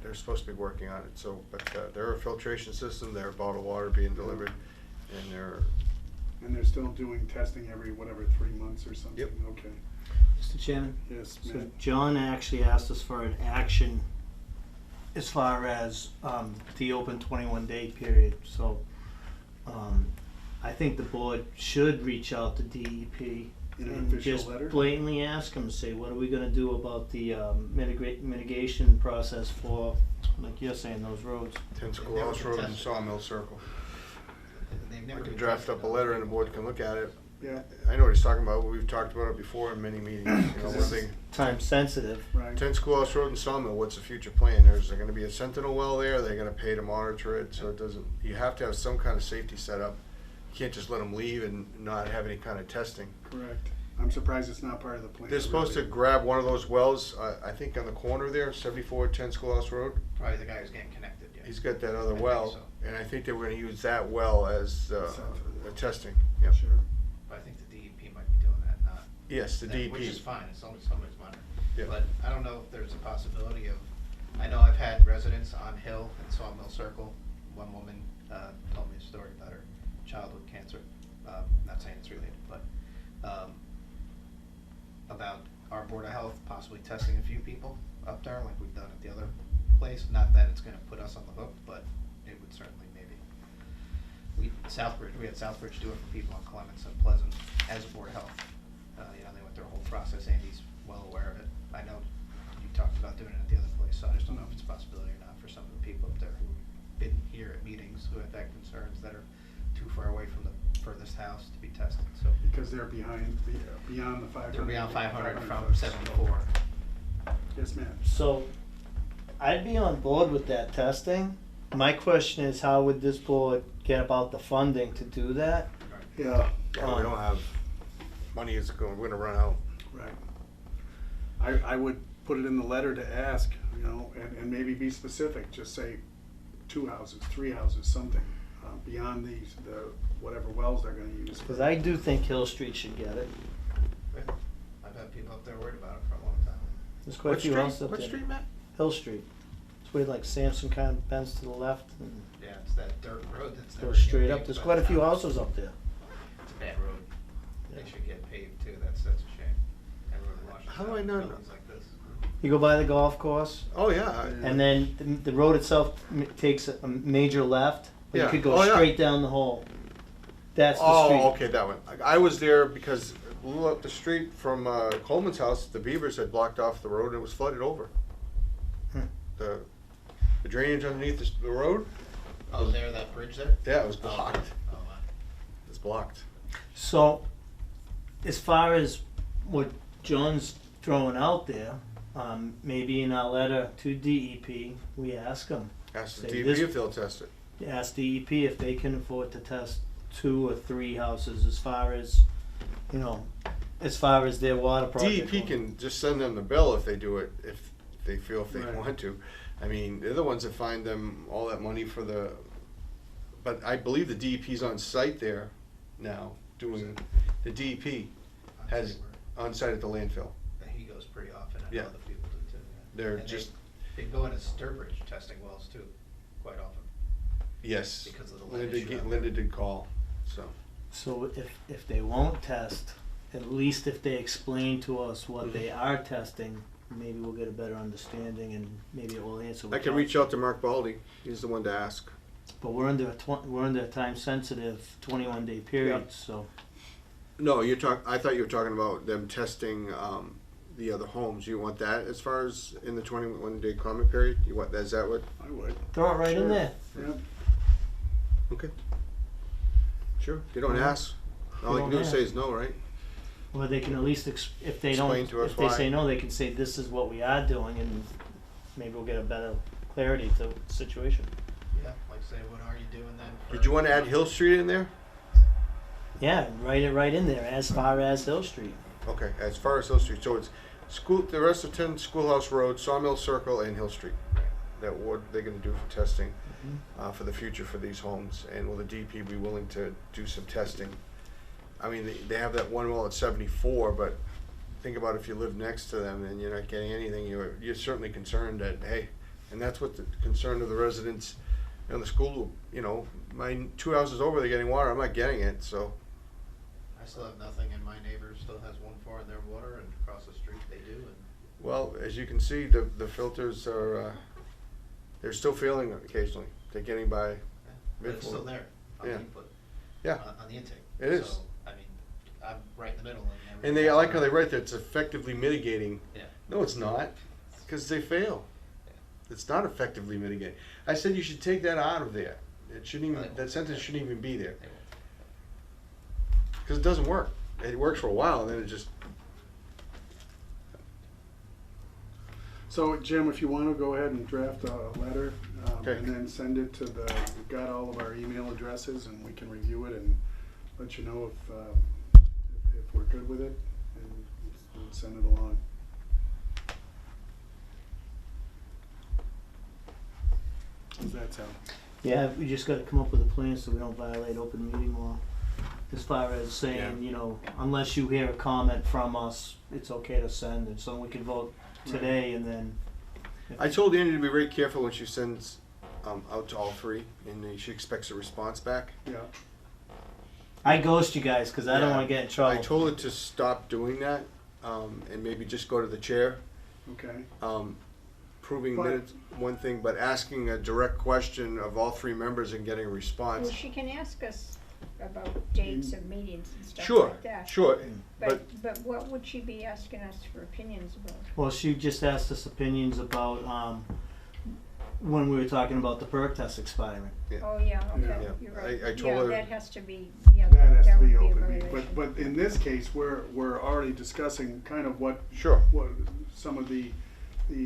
they're supposed to be working on it, so, but there are a filtration system, there are bottled water being delivered, and and they're still doing testing every, whatever, 3 months or something? Yep. Okay, Mr. Chairman? yes, So Matt. John actually asked us for an action as far as the open 21-day period. So I think the board should reach out to DEP In an and official just letter? blatantly ask them, say, what are we gonna do about the mitigation process for, like you're saying, those roads? 10 They've never Schoolhouse been Road and tested. Sawmill Circle. They've I never can been draft tested up a on letter it. and the board can look at it. Yeah, I know what he's talking about, we've talked about it before in many meetings, you know, one thing. Time sensitive. right. 10 Schoolhouse Road and Sawmill, what's the future plan? There's gonna be a sentinel well there, they're gonna pay to monitor it, so it doesn't, you have to have some kind of safety set up. You can't just let them leave and not have any kind of testing. Correct. I'm surprised it's not part of the plan. They're supposed to really. grab one of those wells, I think on the corner there, 74 10 Schoolhouse Road. Probably the guy who's getting connected, yeah. He's got that other I think well, so. and I think they were gonna use that well as testing, yeah. Sure. But I think the DEP might be doing that, not. Yes, the that- Which DEP. is fine, it's only somebody's money. Yeah. But I don't know if there's a possibility of, I know I've had residents on Hill and Sawmill Circle. One woman, told me a story about her child with cancer, not saying it's related, but, about our Board of Health possibly testing a few people up there, like we've done at the other place. Not that it's gonna put us on the hook, but it would certainly maybe. We had Southbridge do it for people on Clements and Pleasant as a Board of Health. They went through a whole process, Andy's well aware of it. I know you talked about doing it at the other place, so I just don't know if it's a possibility or not for some of the people up there who've been here at meetings who have had concerns that are too far away from the furthest house to be tested, so. Because they're beyond the 500. They're beyond 500 from foot. 74. Yes, ma'am. So I'd be on board with that testing. My question is, how would this board get about the funding to do that? Yeah, Yeah, we don't have, money is going, we're gonna run out. right. I would put it in the letter to ask, and maybe be specific, just say 2 houses, 3 houses, something, beyond the whatever wells they're gonna use. Because I do think Hill Street should get it. I've had people up there worried about it for a long time. There's quite a few houses up there. What street, Matt? Hill Street. It's where like Sampson kind of bends to the left and Yeah, it's that dirt road that's never. goes get straight up. paved There's by quite a the few town. houses up there. It's a bad road. Yeah. They should get paved too, that's a shame. Everyone washes How do out I not know? buildings like this. You go by the golf course, Oh, yeah. and then the road itself takes a major left, but you Yeah. could go Oh, yeah. straight down the hole. That's the street. Oh, okay, that one. I was there because a little up the street from Coleman's house, the beavers had blocked off the road and it was flooded over. Hmm. The drainage underneath the road, Oh, there, that bridge there? yeah, it was Oh, blocked. Oh, wow. It's blocked. So, as far as what John's throwing out there, maybe in our letter to DEP, we ask them, Ask the Say DEP this- if they'll test it. ask DEP if they can afford to test 2 or 3 houses as far as, as far as their water project. DEP can just send them the bill if they do it, if they feel if they Right. want to. I mean, they're the ones that find them all that money for but I believe the DEP's on site there now, doing, the DEP On has, State on site at the landfill. Road. He goes pretty often, I Yeah. know other people do too. Yeah. They're And just, They go into Sturbridge testing wells too, quite often. yes. Because of the lead issue out Linda did call, so. So if they won't test, at least if they explain to us what they are testing, maybe we'll get a better understanding and maybe it will answer. I what can John reach said. out to Mark Baldy, he's the one to ask. But we're under a time sensitive 21-day period, so. No, I thought you were talking about them testing, the other homes. You want that as far as in the 21-day comment period? You want, is that what? I would. Throw it right in Sure. there. Yeah. Okay. Sure, they don't Yeah. ask. All They they can don't do is say ask. is no, right? Or they can at least, if they don't, Explain to us if they why. say no, they can say, this is what we are doing, and maybe we'll get a better clarity to the situation. Yeah, like say, what are you doing then? Did you want to add Hill Street in there? Yeah, write it right in there, as far as Hill Street. Okay, as far as Hill Street, so it's school, the rest of 10 Schoolhouse Road, Sawmill Circle, and Hill Street. That what they're gonna do for testing, for the future for these homes, and will the DP be willing to do some testing? I mean, they have that one well at 74, but think about if you live next to them and you're not getting anything, you're certainly concerned that, hey, and that's what the concern of the residents in the school, you know, my 2 houses over, they're getting water, I'm not getting it, so. I still have nothing, and my neighbor still has 1-4 in their water, and across the street they do, and Well, as you can see, the filters are, they're still failing occasionally. They're getting by. yeah, but it's still there on Yeah. the input. Yeah. On the intake. It is. So, I mean, I'm right in the middle. And they, I like how they write that it's effectively mitigating. Yeah. No, it's not, because they fail. It's not effectively mitigating. I said you should take that out of there. It shouldn't even, that sentence shouldn't even be there, They won't. because it doesn't work. It works for a while, and then it just, So Jim, if you want to go ahead and draft a letter, Okay. and then send it to we've got all of our email addresses, and we can review it and let you know if we're good with it, and we'll send it along. How's that sound? Yeah, we just gotta come up with a plan so we don't violate open meeting law. As far as saying, Yeah. you know, unless you hear a comment from us, it's okay to send, and so we can vote today and then. I told Andy to be very careful when she sends out to all three, and she expects a response back. Yeah. I ghost you guys, cause I don't Yeah. wanna get in trouble. I told her to stop doing that, and maybe just go to the chair. Okay. Proving But- minutes, one thing, but asking a direct question of all three members and getting a Well, response. she can ask us about dates of meetings and stuff Sure, like that. sure, But what would she be asking us for opinions about? Well, she just asked us opinions about, when we were talking about the perk test expiring. Oh, yeah, okay, Yeah. you're right. I told her- Yeah, that has to be, yeah, That has to would be a open meeting, violation. but in this case, we're already discussing kind of what sure. some of the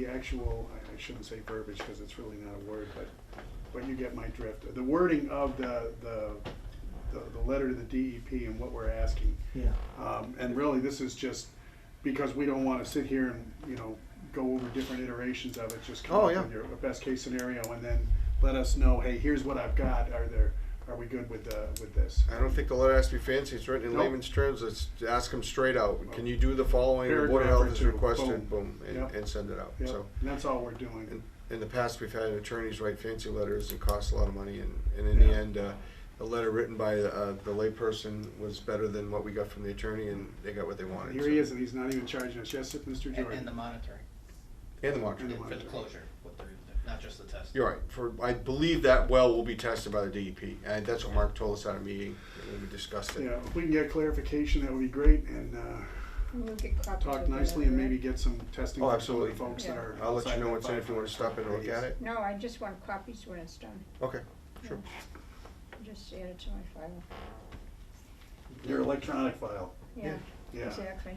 actual, I shouldn't say verbiage, because it's really not a word, but you get my drift. The wording of the letter to the DEP and what we're asking. Yeah. And really, this is just because we don't wanna sit here and, you know, go over different iterations of it, just come Oh, up yeah. with your best case scenario, and then let us know, hey, here's what I've got, are we good with this? I don't think the letter has to be fancy, it's written in Nope. layman's terms, let's ask them straight out. Can you do the following, the Board of Paragraph Health or has two, requested, boom. boom, Yep. and send it out, Yep, so. and that's all we're doing. In the past, we've had attorneys write fancy letters and cost a lot of money, and in the Yeah. end, the letter written by the layperson was better than what we got from the attorney, and they got what they wanted. Here so. he is, and he's not even charging us, yes, Mr. And Jordan? the monitoring, And the market. And the for the monitoring. closure, what they're, not just the testing. You're right. I believe that well will be tested by the DEP, and that's what Mark told us at a meeting when we discussed it. Yeah, if we can get clarification, that would be great, and We'll get copies talk of the nicely, letter, and maybe right? get some testing Oh, for some of the absolutely. folks that Yeah. are. I'll let you outside know that what's in if you want to stop in and look at it. No, I just want copies when it's done. Okay, sure. Just add it to my file. Your electronic file, Yeah, yeah. exactly.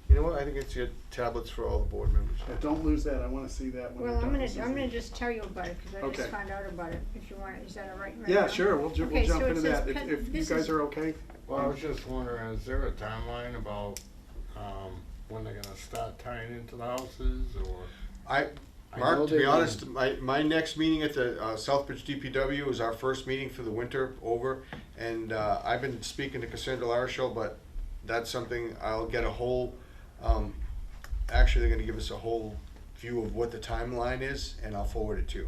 You know what? I think it's your tablets for all the board members. Yeah, don't lose that, I wanna see that when Well, you're I'm done. gonna, This I'm gonna is- just tell you about it, cause I Okay. just found out about it, if you want, is that all right? right Yeah, now? sure, we'll Okay, jump so it into says that, if you this guys is- are okay. Well, I was just wondering, is there a timeline about, when they're gonna start tying into the houses, or? I Mark, know to be they honest, my next meeting at the Southbridge DPW is our first meeting for the winter over, and I've been speaking to Cassandra Larishall, but that's something I'll get a whole, actually, they're gonna give us a whole view of what the timeline is, and I'll forward it to you.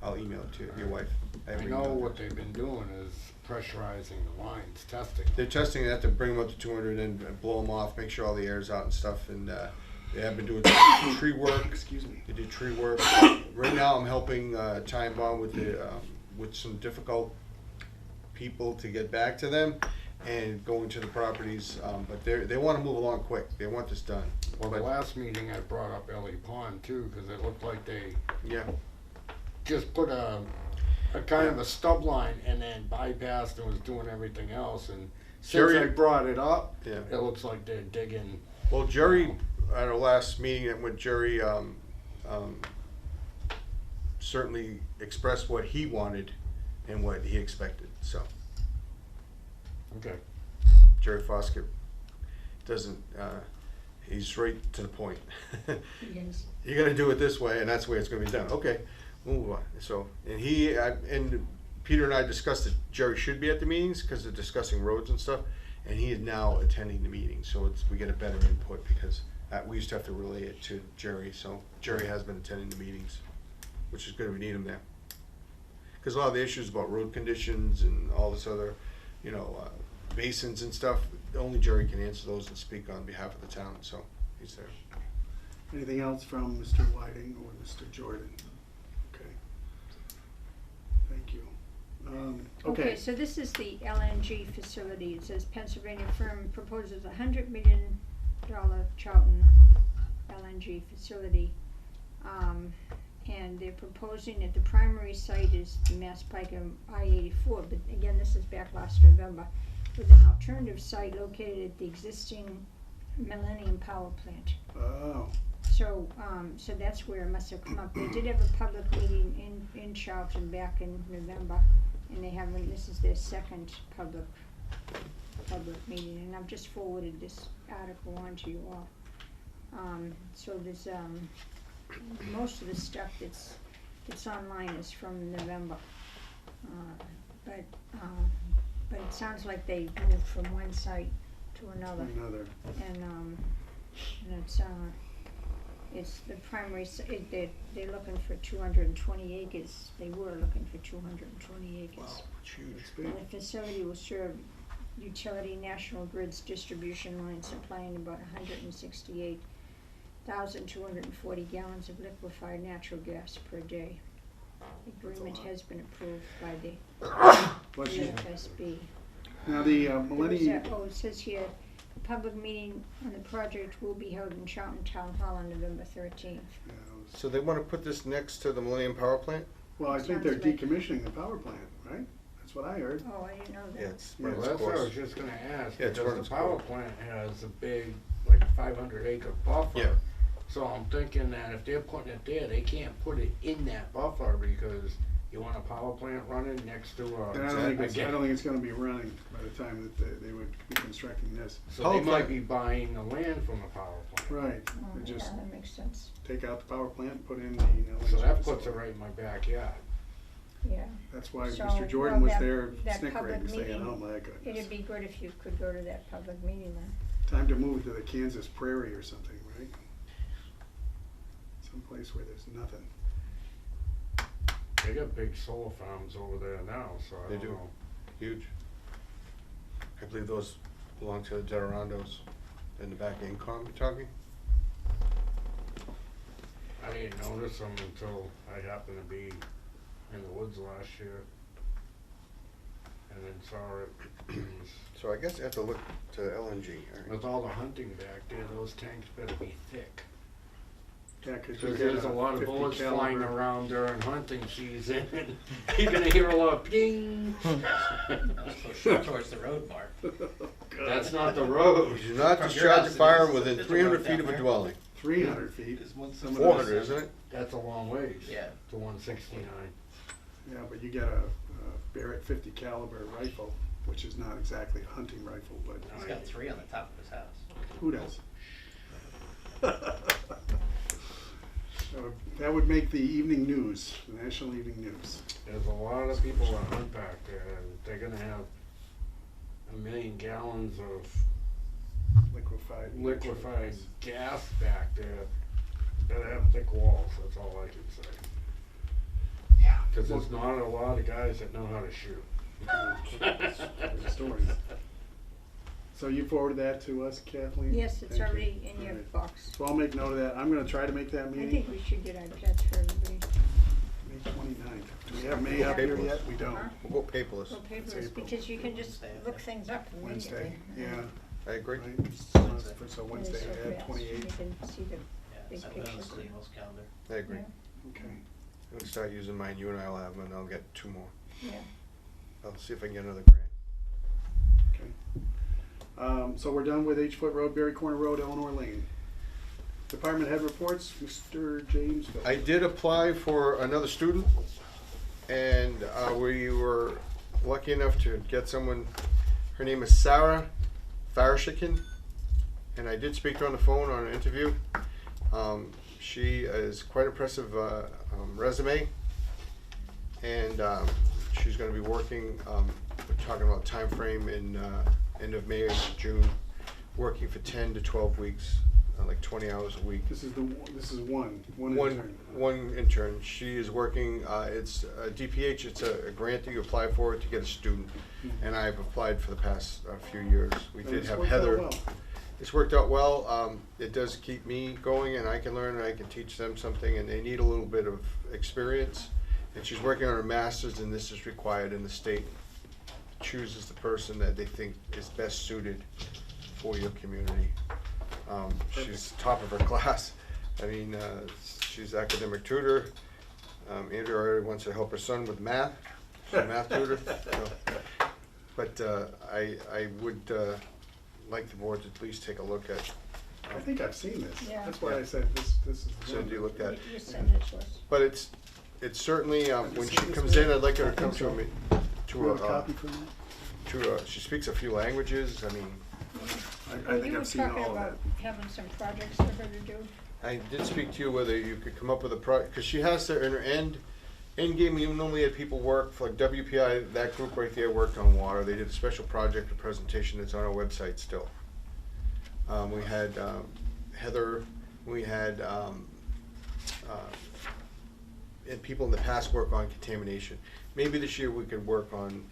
I'll email it to your wife. I haven't know emailed her. what they've been doing is pressurizing the lines, testing. They're testing that to bring them up to 200 and blow them off, make sure all the air's out and stuff, and they have been doing tree work. Excuse me. They did tree work. Right now, I'm helping Ty and Bond with some difficult people to get back to them and going to the properties, but they want to move along quick. They want this done. Well, the But, last meeting I brought up Ellie Pond too, cause it looked like they yeah, just put a kind of a stub line and then bypassed and was doing everything else, and since Jerry- I brought it up, Yeah. it looks like they're digging. Well, Jerry, at our last meeting with Jerry, certainly expressed what he wanted and what he expected, so. Okay. Jerry Foskett doesn't, he's right to the point. Yes. You're gonna do it this way, and that's the way it's gonna be done. Okay, move on. So, and and Peter and I discussed that Jerry should be at the meetings because they're discussing roads and stuff, and he is now attending the meetings, so we get a better input because we used to have to relay it to Jerry, so Jerry has been attending the meetings, which is good. We need him there. Because a lot of the issues about road conditions and all this other, basins and stuff, only Jerry can answer those and speak on behalf of the town, so he's there. Anything else from Mr. Whiting or Mr. Jordan? Okay. Thank you. Okay, so this is the LNG facility. It says Pennsylvania firm proposes $100 million Charlton LNG facility. And they're proposing that the primary site is the Mass Pike and I-84, but again, this is back last November, with an alternative site located at the existing Millennium Power Plant. Oh, So that's where it must have come up. They did have a public meeting in Charlton back in November, and this is their second public meeting, and I've just forwarded this article on to you all. So there's, most of the stuff that's online is from November. But it sounds like they moved from one site to another. And it's the primary, they're looking for 220 acres. They were looking for 220 acres. Wow, it's huge. it's big. The facility will serve utility National Grid's distribution line, supplying about 168,240 gallons of liquefied natural gas per day. The agreement has been approved by the Bless you. FSB. Now, the There was Millennium, it says here, a public meeting on the project will be held in Charlton Town Hall on November 13th. So they wanna put this next to the Millennium Power Plant? well, I think they're Sounds like- decommissioning the power plant, right? That's what I heard. Oh, I didn't know that. Yeah, it's Yeah, run Well, its that's what I was course. just gonna ask, Yeah, it's run because its the power course. plant has a big, like 500 acre buffer. Yeah. So I'm thinking that if they're putting it there, they can't put it in that buffer because you want a power plant running next to And I a. don't think it's gonna be running by the time that they would be constructing this. So Power they might plant- be buying the land from the power plant. Right, Oh, they just yeah, that makes sense. take out the power plant, and put in the LNG So that puts it facility. right in my backyard. Yeah. That's why So, Mr. Jordan was well, there that snickering, public saying, meeting, oh my goodness. It'd be good if you could go to that public meeting then. Time to move to the Kansas prairie or something, right? Someplace where there's nothing. They got big solar farms over there now, so I They don't do. know. Huge. I believe those belong to the Detorondos in the back of Incom, you're talking? I didn't notice them until I happened to be in the woods last year. And then saw it. So I guess I have to look to LNG, alright. With all the hunting back there, those tanks better be thick. Yeah, cause you Because get there's a lot of 50 bullets flying caliber. around during hunting season, and you're gonna hear a lot of ping. Shoot towards the road, Mark. That's not the road. You do not From your discharge house, a firearm it's- within it's a 300 road feet down of a there. dwelling. 300 feet. There's one Some of those- 400, isn't it? That's a long ways. Yeah. To 169. Yeah, but you get a Barrett 50 caliber rifle, which is not exactly a hunting rifle, but He's got 3 on the top of his house. who does? That would make the evening news, the national evening news. There's a lot of people that hunt back there, and they're gonna have 1 million gallons of Liquefied. liquefied gas back there. Better have thick walls, that's all I can say. Yeah. Cause there's not a lot of guys that know how to shoot. Good stories. So you forwarded that to us, Kathleen? Yes, it's Thank you. already in your Alright. box. So I'll make note of that. I'm gonna try to make that I meeting, think we should get our jets for everybody. May 29th. Do we have May up here yet? We don't. Huh? We'll go paperless. Well, It's paperless, April. because you can just look things up immediately. Wednesday, yeah. I agree. Right. Wednesday. So And Wednesday, it's so I had fast. 28. You can see the, Yeah, Big set that on the picture. city hall's calendar. I agree. Yeah. Okay. I'm gonna start using mine. You and I will have them, and I'll get 2 more. yeah. I'll see if I can get another grant. Okay. So we're done with H Foot Road, Berry Corner Road, Eleanor Lane. Department head reports, Mr. James Phillips. I did apply for another student, and we were lucky enough to get someone. Her name is Sarah Farashikin, and I did speak to her on the phone on an interview. She is quite impressive resume, and she's going to be working. We're talking about time frame in end of May, June, working for 10 to 12 weeks, like 20 hours a week. This is one intern. One intern. She is working. It's a DPH. It's a grant that you apply for to get a student, and I've applied for the past few years. We And did it's have worked out Heather. well. It's worked out well. It does keep me going, and I can learn, and I can teach them something, and they need a little bit of experience. And she's working on her master's, and this is required, and the state chooses the person that they think is best suited for your community. She's top of her class. I mean, she's academic tutor. Andrew already wants to help her son with math. She's a math tutor. So. But I would like the board to at least take a look at. I think I've seen this. Yeah. That's why I said this is. the So one. you looked at it. You send it to us. But it's certainly when she seen this comes one? in, I'd like her I to come think to a so. me Do you have a to copy for that? she speaks a few languages. I mean, I think You were I've seen all talking of about that. having some projects for her to do. I did speak to you whether you could come up with a because she has to in her end game. You normally had people work for like WPI. That group right there worked on water. They did a special project, a presentation that's on our website still. We had Heather. We had and people in the past work on contamination. Maybe this year we could work on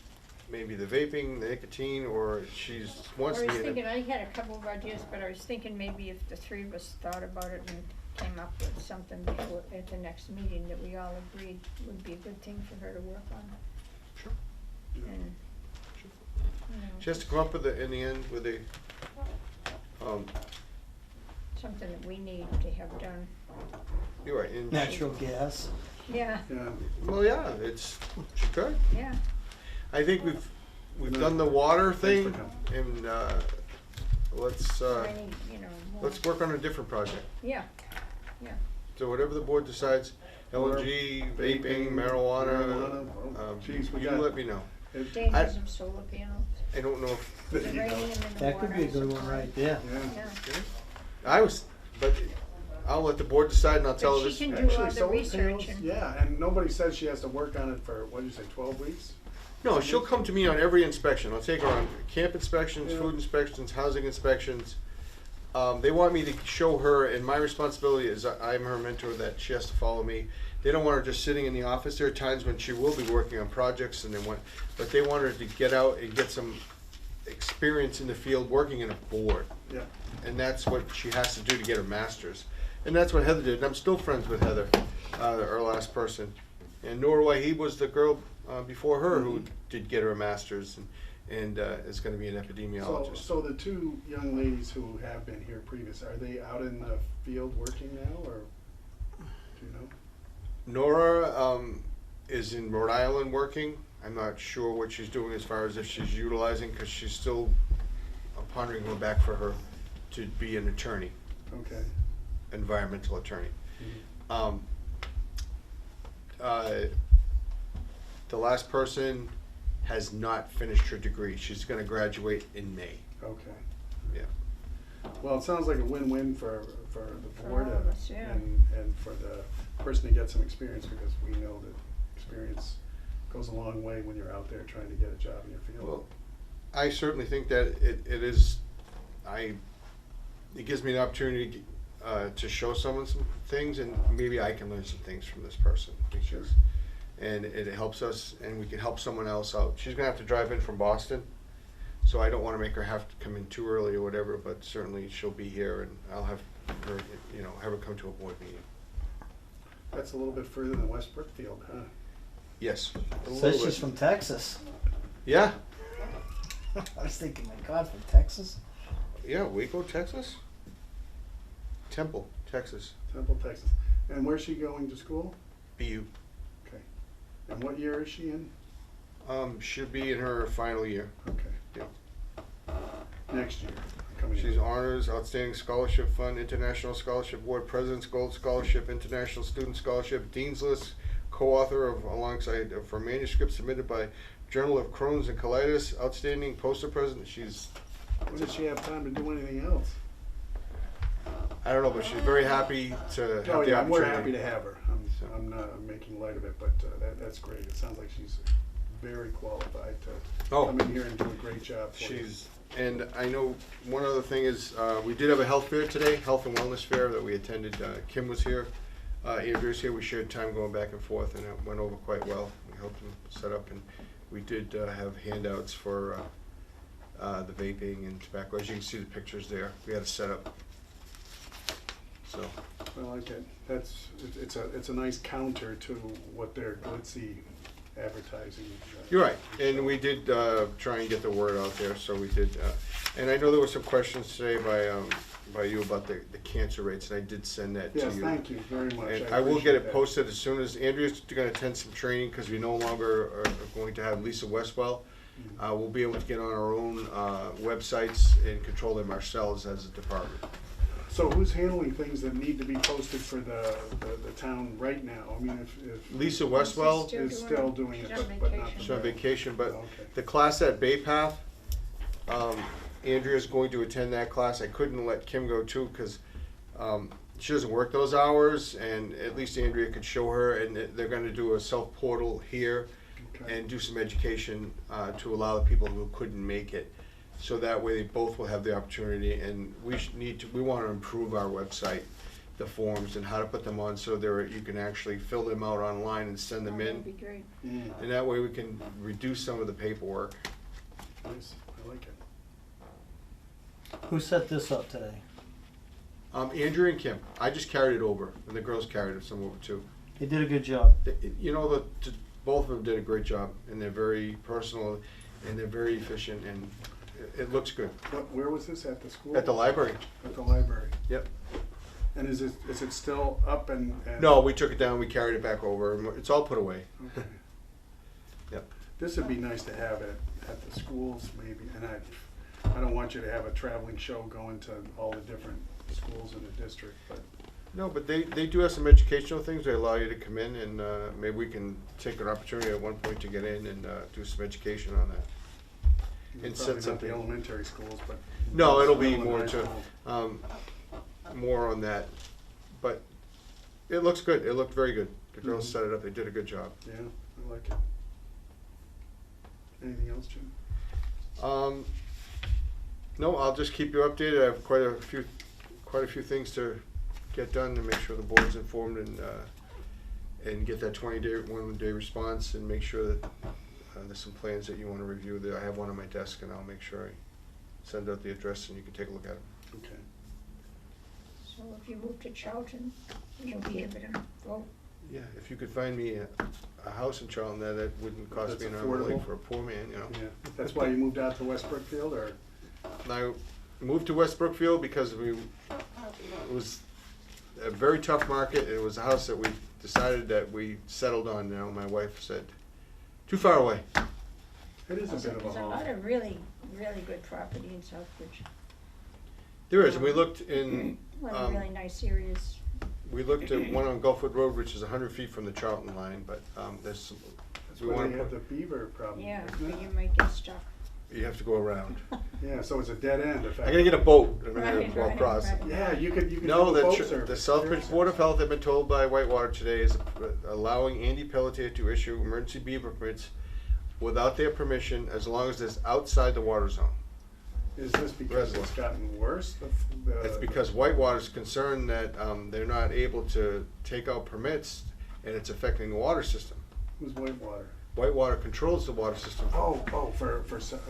maybe the vaping, the nicotine, or she wants I to was be in thinking, a, I had a couple of ideas, but I was thinking maybe if the three of us thought about it and came up with something before, at the next meeting that we all agreed would be a good thing for her to work on. Sure. And, you know, She has to come up with it in the end with a something that we need to have done. you're right. And Natural gas. Yeah, Yeah. Well, yeah, it's she could. yeah. I think we've done the water Thanks thing, for and let's I need, you know, more. let's work on a different project. Yeah, yeah. So whatever the board decides, LNG, vaping, marijuana, Geez, we you got. let me know. Dangers of solar panels, I don't know if the There you uranium go. in the That could be a water good one supply. right there. Yeah. Yeah. but I'll let the board decide, and I'll tell her But this. she can do Actually, all the solar research panels, and. yeah, and nobody said she has to work on it for, what did you say, 12 weeks? No, she'll come to me on every inspection. I'll take her on camp inspections, Yeah. food inspections, housing inspections. They want me to show her, and my responsibility is I'm her mentor, that she has to follow me. They don't want her just sitting in the office. There are times when she will be working on projects, and but they want her to get out and get some experience in the field working in a board. Yeah. And that's what she has to do to get her master's. And that's what Heather did, and I'm still friends with Heather, our last person. And Nora Waheed was the girl before her who did get her master's, and is gonna be an So, epidemiologist. so the two young ladies who have been here previous, are they out in the field working now, or, do you know? Nora is in Rhode Island working. I'm not sure what she's doing as far as if she's utilizing, because she's still pondering going back for her to be an attorney, Okay. environmental attorney. Mhm. The last person has not finished her degree. She's gonna graduate in May. Okay. Yeah. Well, it sounds like a win-win for the For board all of us, yeah. and for the person to get some experience, because we know that experience goes a long way when you're out there trying to get a job in your field. Well, I certainly think that it is, it gives me an opportunity to show someone some things, and maybe I can learn some things from this person. Because, and it helps us, and we can help someone else out. She's gonna have to drive in from Boston, so I don't wanna make her have to come in too early or whatever, but certainly she'll be here, and I'll have her, have her come to a board meeting. That's a little bit further than West Brookfield, huh? Yes. a little Says she's bit. from Texas. Yeah, I was thinking, my God, from Texas? yeah, Waco, Texas? Temple, Texas, Temple, Texas. And where's she going to school? BU. Okay. And what year is she in? Should be in her final year. Okay. Yeah. next year. Coming She's up. honors, outstanding scholarship fund, international scholarship award, president's gold scholarship, international student scholarship, dean's list, co-author of for manuscript submitted by Journal of Crohn's and Colitis, outstanding poster president. She's, When does she have time to do anything else? I don't know, but she's very happy to have Oh, the yeah, opportunity. we're happy to have her. I'm not making light of it, but that's great. It sounds like she's very qualified to Oh. come in here and do a great job for you. She's, and I know one other thing is, we did have a health fair today, health and wellness fair that we attended. Kim was here, Andrew's here. We shared time going back and forth, and it went over quite well. We helped him set up, and we did have handouts for the vaping and tobacco. As you can see the pictures there, we had a setup. So, I like it. It's a nice counter to what their glitzy advertising. you're right, and we did try and get the word out there, so we did. And I know there were some questions today by you about the cancer rates, and I did send that to you. Yes, thank you very much. And I will get appreciate it that. posted as soon as, Andrea's gonna attend some training, because we no longer are going to have Lisa Westwell. We'll be able to get on our own websites and control them ourselves as a department. So who's handling things that need to be posted for the town right now? I mean, if Lisa Westwell Still is doing still it. doing it, She's on but not. vacation. is on vacation, but Okay. the class at Bay Path, Andrea's going to attend that class. I couldn't let Kim go too, because she doesn't work those hours, and at least Andrea could show her, and they're gonna do a self-portal here Okay. and do some education to allow the people who couldn't make it. So that way they both will have the opportunity, and we want to improve our website, the forms and how to put them on, so you can actually fill them out online and send them Oh, that'd be in. great. And that way we can reduce some of the paperwork. Nice, I like it. Who set this up today? Andrew and Kim, I just carried it over, and the girls carried some over too. They did a good job. You know, both of them did a great job, and they're very personal, and they're very efficient, and it looks good. Where was this, at the school? At the library, At the library. yep. And is it still up and? No, we took it down, we carried it back over, and it's all put away. Okay. Yep. This would be nice to have it at the schools maybe, and I don't want you to have a traveling show going to all the different schools in the district, but. No, but they do have some educational things. They allow you to come in, and maybe we can take an opportunity at one point to get in and do some education on that. And Probably set not the something. elementary schools, but. No, it'll be middle and more high to, schools. more on that. But it looks good. It looked very good. The girls set it up. They did a good job. Yeah, I like it. Anything else, Jim? No, I'll just keep you updated. I have quite a few things to get done to make sure the board's informed and get that 1-day response, and make sure that there's some plans that you want to review. There, I have one on my desk, and I'll make sure I send out the address and you can take a look at them. Okay. So if you move to Charlton, you'll be able to vote. Yeah, if you could find me a house in Charlton that wouldn't cost me an That's arm and a leg affordable. for a poor man, you know. Yeah, that's why you moved out to West Brookfield, or? And I moved to West Brookfield because it was a very tough market. It was a house that we decided that we settled on. Now my wife said, too far away. It is a bit of a There's a haul. lot of really, really good property in Southbridge. There is, and we looked in, A lot of really nice areas. we looked at one on Gulfwood Road, which is 100 feet from the Charlton line, but there's some, That's we why wanna they have the put- beaver problem, Yeah, isn't but it? you might get stuck. you have to go around. Yeah, so it's a dead end, if I gotta get a boat. I'm gonna Right, go right, across. right. Yeah, you could do No, a boat the service. Southbridge Board of Health have been told by Whitewater today is allowing Andy Pelletier to issue emergency beaver permits without their permission, as long as it's outside the water zone. Is this because it's gotten worse? The- It's because Whitewater's concerned that they're not able to take out permits, and it's affecting the water system. Who's Whitewater? Whitewater controls the water system Oh, for South.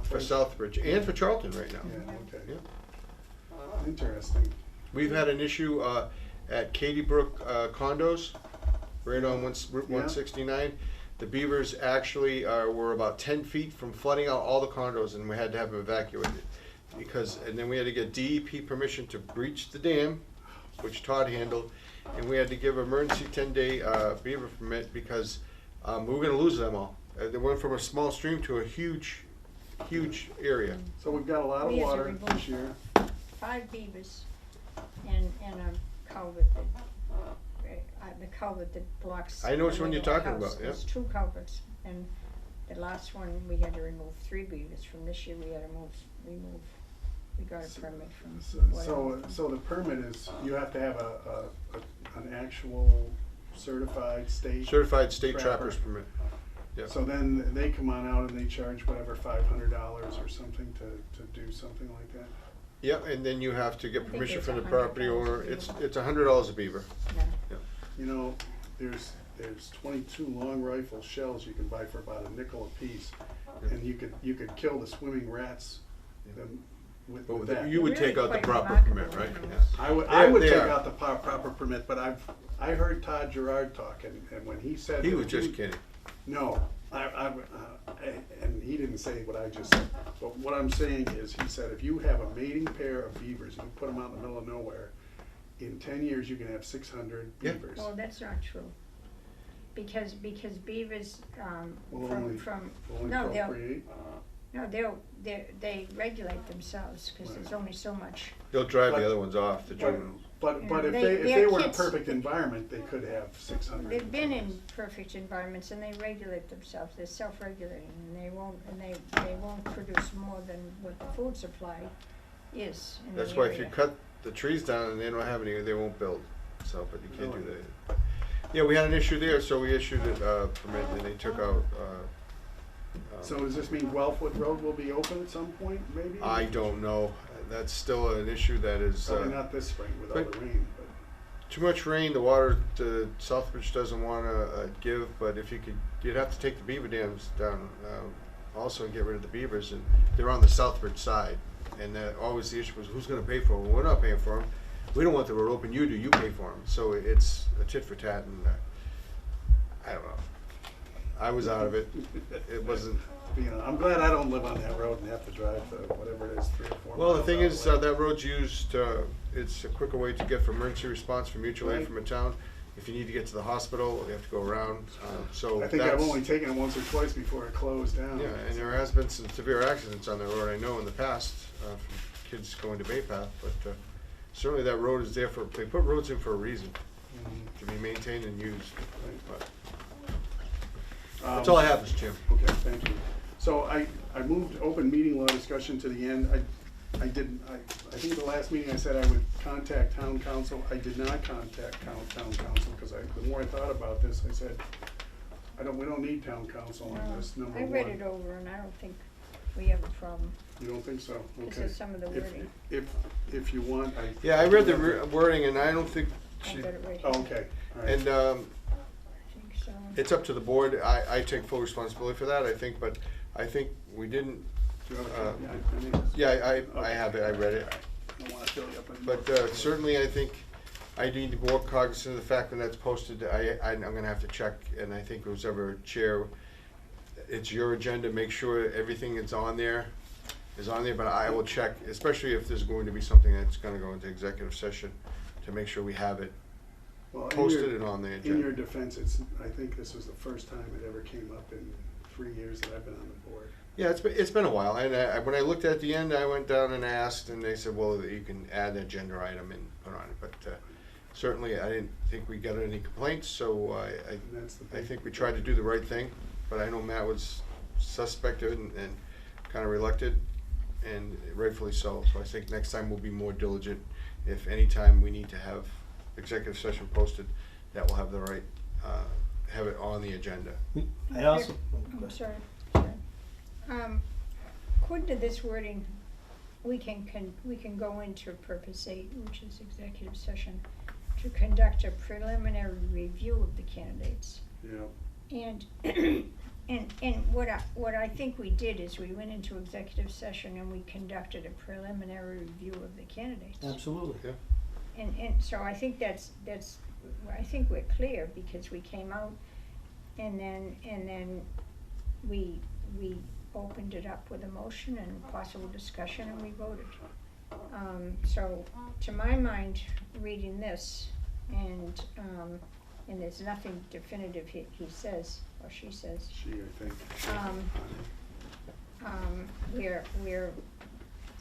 for Southbridge and for Charlton right now. Yeah, okay. Yeah. Interesting. We've had an issue at Katy Brook condos, right on Route Yeah. 169. The beavers actually were about 10 feet from flooding out all the condos, and we had to have them evacuated. And then we had to get DEP permission to breach the dam, which Todd handled, and we had to give emergency 10-day beaver permit because we were gonna lose them all. They went from a small stream to a huge huge area. So we've got a lot of We as a water remote- this year. 5 beavers and a culvert that, the culvert that blocks. I know which the one way you're to our talking house. about, yeah. There's 2 culverts, and the last one, we had to remove 3 beavers. From this year, we had to remove, we got a permit from whatever. So the permit is, you have to have an actual certified state. Certified state Trapper. trappers permit. Yeah. So then they come on out and they charge whatever, $500 or something to do something like that? Yeah, and then you have to I get think permission it's from the $100 property a owner. beaver. It's $100 a beaver. Yeah. You know, there's 22 long rifle shells you can buy for about a nickel a piece. And you could kill the swimming rats with But that. you would Really take out the quite proper remarkable permit, right? animals. Yeah. I would They take are. out the proper permit, but I heard Todd Gerard talk, and when he said. He that was just kidding. No, and he didn't say what I just said. But what I'm saying is, he said if you have a mating pair of beavers and you put them out in the middle of nowhere, in 10 years you can have 600 Yeah. beavers. Well, that's not true. Because beavers, Will from, only no, they'll, procreate. no, they regulate themselves, cause there's only so much. They'll drive But- the other ones off, the juveniles. But if They- they they're were in a kids. perfect environment, they could have 600. They've been in perfect environments and they regulate themselves, they're self-regulating, and they won't produce more than what the food supply is in the That's why if you area. cut the trees down and they don't have any, they won't build. So, but you can't do that. Yeah, we had an issue there, so we issued a permit and they took out, So does this mean Wellfoot Road will be open at some point, maybe? I don't know. That's still an issue that is, Probably not this spring with all but- the rain, but. too much rain, the water, the Southbridge doesn't wanna give, but if you could, you'd have to take the beaver dams down, also and get rid of the beavers, and they're on the Southbridge side. And always the issue was, who's gonna pay for them? Well, we're not paying for them. We don't want the road open, you do, you pay for them. So it's a tit for tat, and I don't know. I was out of it. It wasn't, I'm glad I don't live on that road and have to drive whatever it is, 3 or 4 miles. well, the thing out is, of the way. that road's used, it's a quicker way to get from emergency response from mutual aid Right. from a town. If you need to get to the hospital, you have to go around, so I think I've that's- only taken it once or twice before it closed down. Yeah, and there has been some severe accidents on that road, I know in the past, from kids going to Bay Path, but certainly that road is there they put roads in for a reason, Mhm. to be maintained and used. But Um, that's all I have, Mr. Chairman. Okay, thank you. So I moved open meeting law discussion to the end. I think the last meeting I said I would contact town council. I did not contact town council, because the more I thought about this, I said, we don't need town council on this, number I one. read it over and I don't think we have a problem. You don't think so? This Okay. is some of the wording. If you want, Yeah, I read the wording, and I don't think I've she, got it right here. Oh, okay, all right. and I think so. it's up to the board, I take full responsibility for that, I think, but I think we didn't, Do you have a copy? I need this. yeah, I have it, I read it. I don't wanna fill you up anymore. But certainly, I think I need to be more cognizant of the fact when that's posted, I'm gonna have to check, and I think who's ever chair, it's your agenda, make sure everything that's on there is on there, but I will check, especially if there's going to be something that's gonna go into executive session, to make sure we have it Well, in posted your- and on the In your agenda. defense, I think this was the first time it ever came up in 3 years that I've been on the board. Yeah, it's been a while, and when I looked at the end, I went down and asked, and they said, well, you can add an agenda item and put on it, but certainly, I didn't think we got any complaints, so And that's the I big- think we tried to do the right thing, but I know Matt was suspected and kind of reluctant, and rightfully so. So I think next time we'll be more diligent. If any time we need to have executive session posted, that will have the right, have it on the agenda. I also, I'm sorry. According to this wording, we can go into purpose 8, which is executive session, to conduct a preliminary review of the candidates. Yeah, And what I think we did is we went into executive session and we conducted a preliminary review of the candidates. absolutely. And so I think I think we're clear, because we came out and then we opened it up with a motion and possible discussion, and we voted. So to my mind, reading this, and there's nothing definitive he says, or she says, she, I think. Um, we're,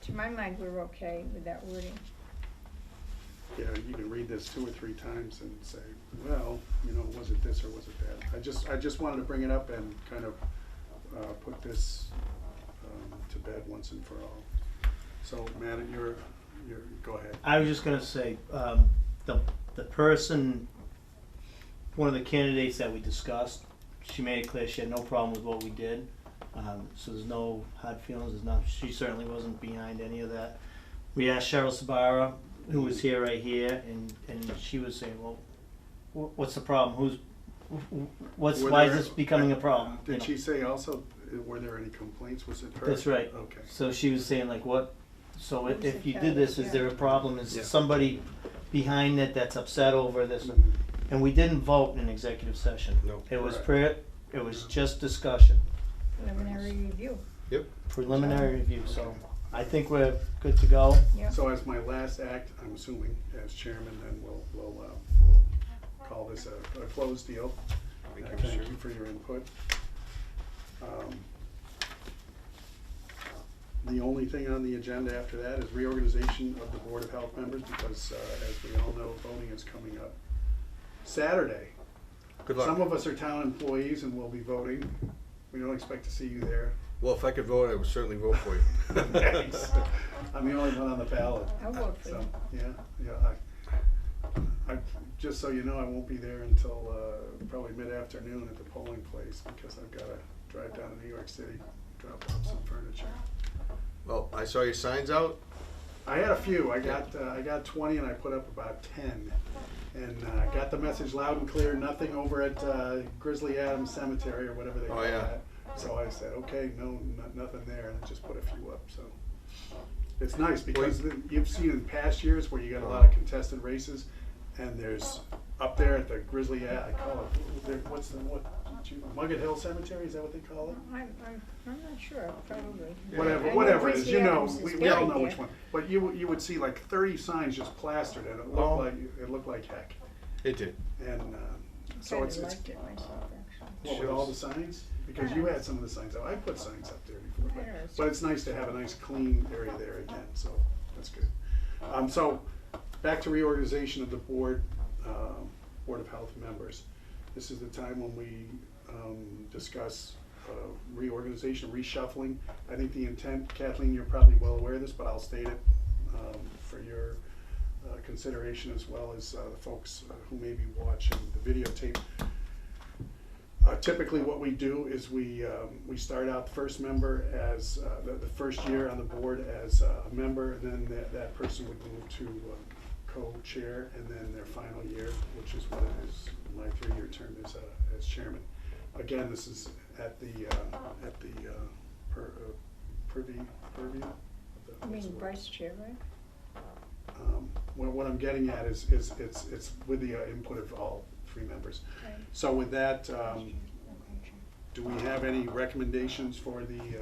to my mind, we're okay with that wording. Yeah, you can read this 2 or 3 times and say, well, you know, was it this or was it that? I just wanted to bring it up and kind of put this to bed once and for all. So, Matt, you're, go ahead. I was just gonna say, the person, one of the candidates that we discussed, she made it clear she had no problem with what we did. So there's no hard feelings, there's not, she certainly wasn't behind any of that. We asked Cheryl Sabara, who was here right here, and she was saying, well, what's the problem? Why is this becoming a problem? You Did know? she say also, were there any complaints? Was it her? That's right. Okay. So she was saying like, what, so Who's if the you did this, is candidate? there a problem? Is Yeah. somebody behind it that's upset over this? Mhm. And we didn't vote in an executive session. No. It was Correct. it was just discussion, Preliminary review. Yep. preliminary review, so I think we're good to go. Yeah. So as my last act, I'm assuming, as chairman, then we'll call this a closed deal. Thank you for your input. The only thing on the agenda after that is reorganization of the Board of Health members, because as we all know, voting is coming up Saturday. Good luck. Some of us are town employees and will be voting. We don't expect to see you there. Well, if I could vote, I would certainly vote for you. Thanks. I'm the only one on the ballot. I'll vote for So, you. I, just so you know, I won't be there until probably mid-afternoon at the polling place, because I've gotta drive down to New York City, drop off some furniture. Well, I saw your signs out. I had a few. I got 20 and I put up about 10. And got the message loud and clear, nothing over at Grizzly Adams Cemetery or whatever they call yeah. that. So I said, okay, no, nothing there, and I just put a few up, so. It's nice because you've seen in past years where you got a lot of contested races, and there's, up there at the Grizzly, I call it, Mugget Hill Cemetery, is that what they call it? I'm not sure, probably. I know Whatever it is, Grizzly you know, Adams is we all buried know which there. one. But you would see like 30 signs just plastered, and it looked like heck. It did. And so Kinda it's, liked it myself, actually. what, with all the signs? Because you had some of the signs up. I put signs up there before, Yeah, it's- but it's nice to have a nice clean area there again, so that's good. So, back to reorganization of the board, Board of Health members. This is the time when we discuss reorganization, reshuffling. I think the intent, Kathleen, you're probably well aware of this, but I'll state it for your consideration, as well as the folks who may be watching the videotape. Typically what we do is we start out the first member as, the first year on the board as a member, and then that person would move to co-chair, and then their final year, which is what it is, my 3-year term as chairman. Again, this is at the purview. I mean, vice chair, right? What I'm getting at is it's with the input of all 3 members. Right. So with that, do we have any recommendations for the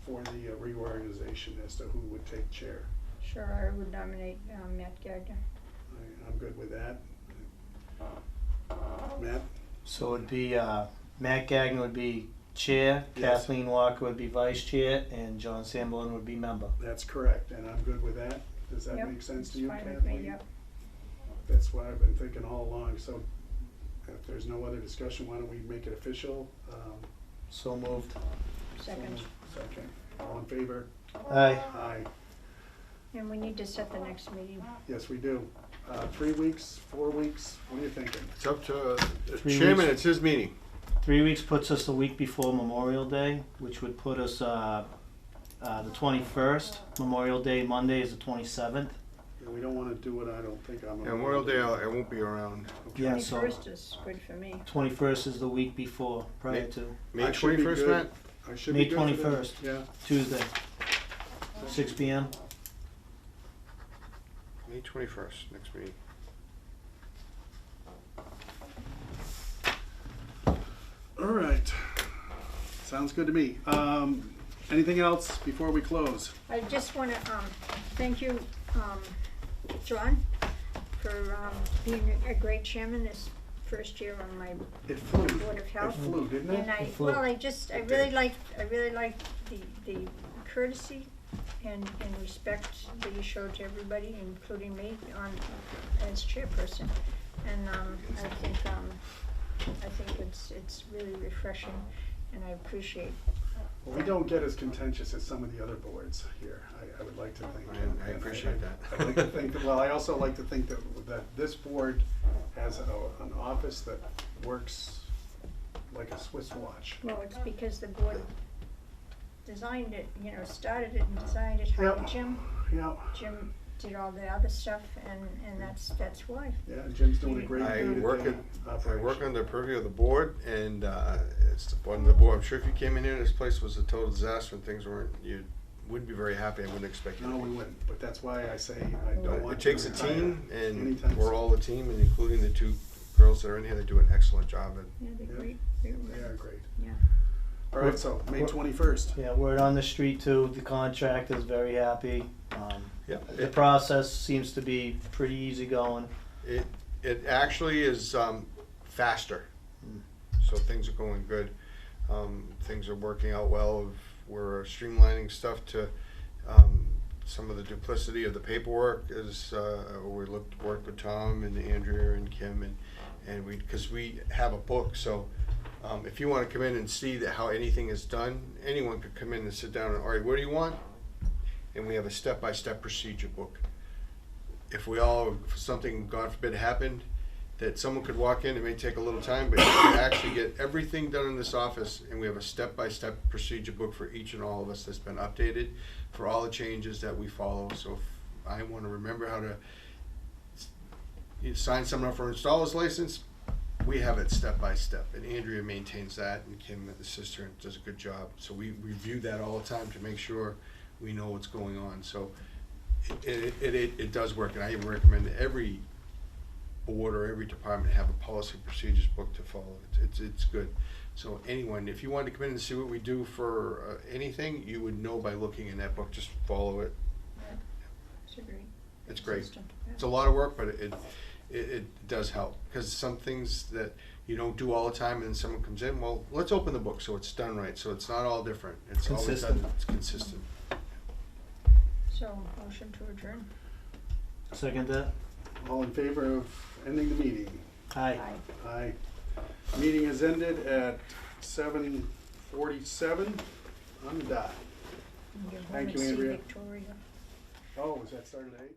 reorganization as to who would take chair? Sure, I would nominate Matt Gagnon. I'm good with that. Matt? So it'd be, Matt Gagnon would be chair, Yes. Kathleen Walker would be vice chair, and John Samblin would be member. That's correct, and I'm good with that. Does that Yep, make sense to it's you, fine Kathleen? with me, yep. That's what I've been thinking all along, so if there's no other discussion, why don't we make it official? So moved. Second. Second, all in favor? Aye. Aye. And we need to set the next meeting. Yes, we do. 3 weeks, 4 weeks, what are you thinking? It's up to the 3 chairman. weeks. It's his meeting. 3 weeks puts us a week before Memorial Day, which would put us the 21st. Memorial Day Monday is the 27th. And we don't wanna do it, I don't think I'm. Yeah, Memorial Day, I won't be around. Yeah, so 21st is good for me. 21st is the week before, prior to May I should be 21st, good. Matt? I should May be good for that. 21st. Yeah. Tuesday, 6 p.m. May 21st, next meeting. All right. Sounds good to me. Anything else before we close? I just want to thank you, John, for being a great chairman this first year on my It flew. Board of Health. It flew, didn't it? And It flew. I really liked the courtesy and respect that you showed to everybody, including me, as chairperson. And, I think it's really refreshing, and I appreciate. Well, we don't get as contentious as some of the other boards here, I would like to think. I appreciate that. I like to think that, well, I also like to think that this board has an office that works like a Swiss watch. Well, it's because the board designed it, started it and designed it, hired Yep. Jim. Yeah, Jim did all the other stuff, and that's why. yeah, Jim's doing a great I day-to-day I work operation. under the purview of the board, and it's the one of the board. I'm sure if you came in here, this place was a total disaster and things weren't. You wouldn't be very happy. I wouldn't expect you. No, to we be. wouldn't, but that's why I say I don't But want it to takes a retire team, and anytime we're soon. all a team, and including the two girls that are in here. They do an excellent job. And Yeah, they're Yeah. great. They're They are great. Yeah. All right, so May 21st. Yeah, word on the street too, the contractor's very happy. yeah, The process seems to be pretty easy going. it actually is faster. So things are going good. Things are working out well. We're streamlining stuff to some of the duplicity of the paperwork is we work with Tom and Andrea and Kim and we, because we have a book, so if you want to come in and see how anything is done, anyone could come in and sit down and, all right, what do you want? And we have a step-by-step procedure book. If something, God forbid, happened, that someone could walk in, it may take a little time, but you can actually get everything done in this office, and we have a step-by-step procedure book for each and all of us that's been updated for all the changes that we follow. So if I want to remember how to sign someone up for an installer's license, we have it step-by-step, and Andrea maintains that, and Kim, the sister, does a good job. So we review that all the time to make sure we know what's going on. So it does work, and I recommend every board or every department have a policy procedures book to follow. It's good. So anyone, if you wanted to come in and see what we do for anything, you would know by looking in that book. Just follow it. It's a great. It's great. system, yeah. It's a lot of work, but it does help, because some things that you don't do all the time, and then someone comes in, well, let's open the book so it's done right, so it's not all different. It's always Consistent. done. It's consistent. So, motion to adjourn. Second that? All in favor of ending the meeting? Aye. Aye. Meeting is ended at 7:47 on the dot. And go home Thank and you, see Andrea. Victoria. Oh, was that started at 8?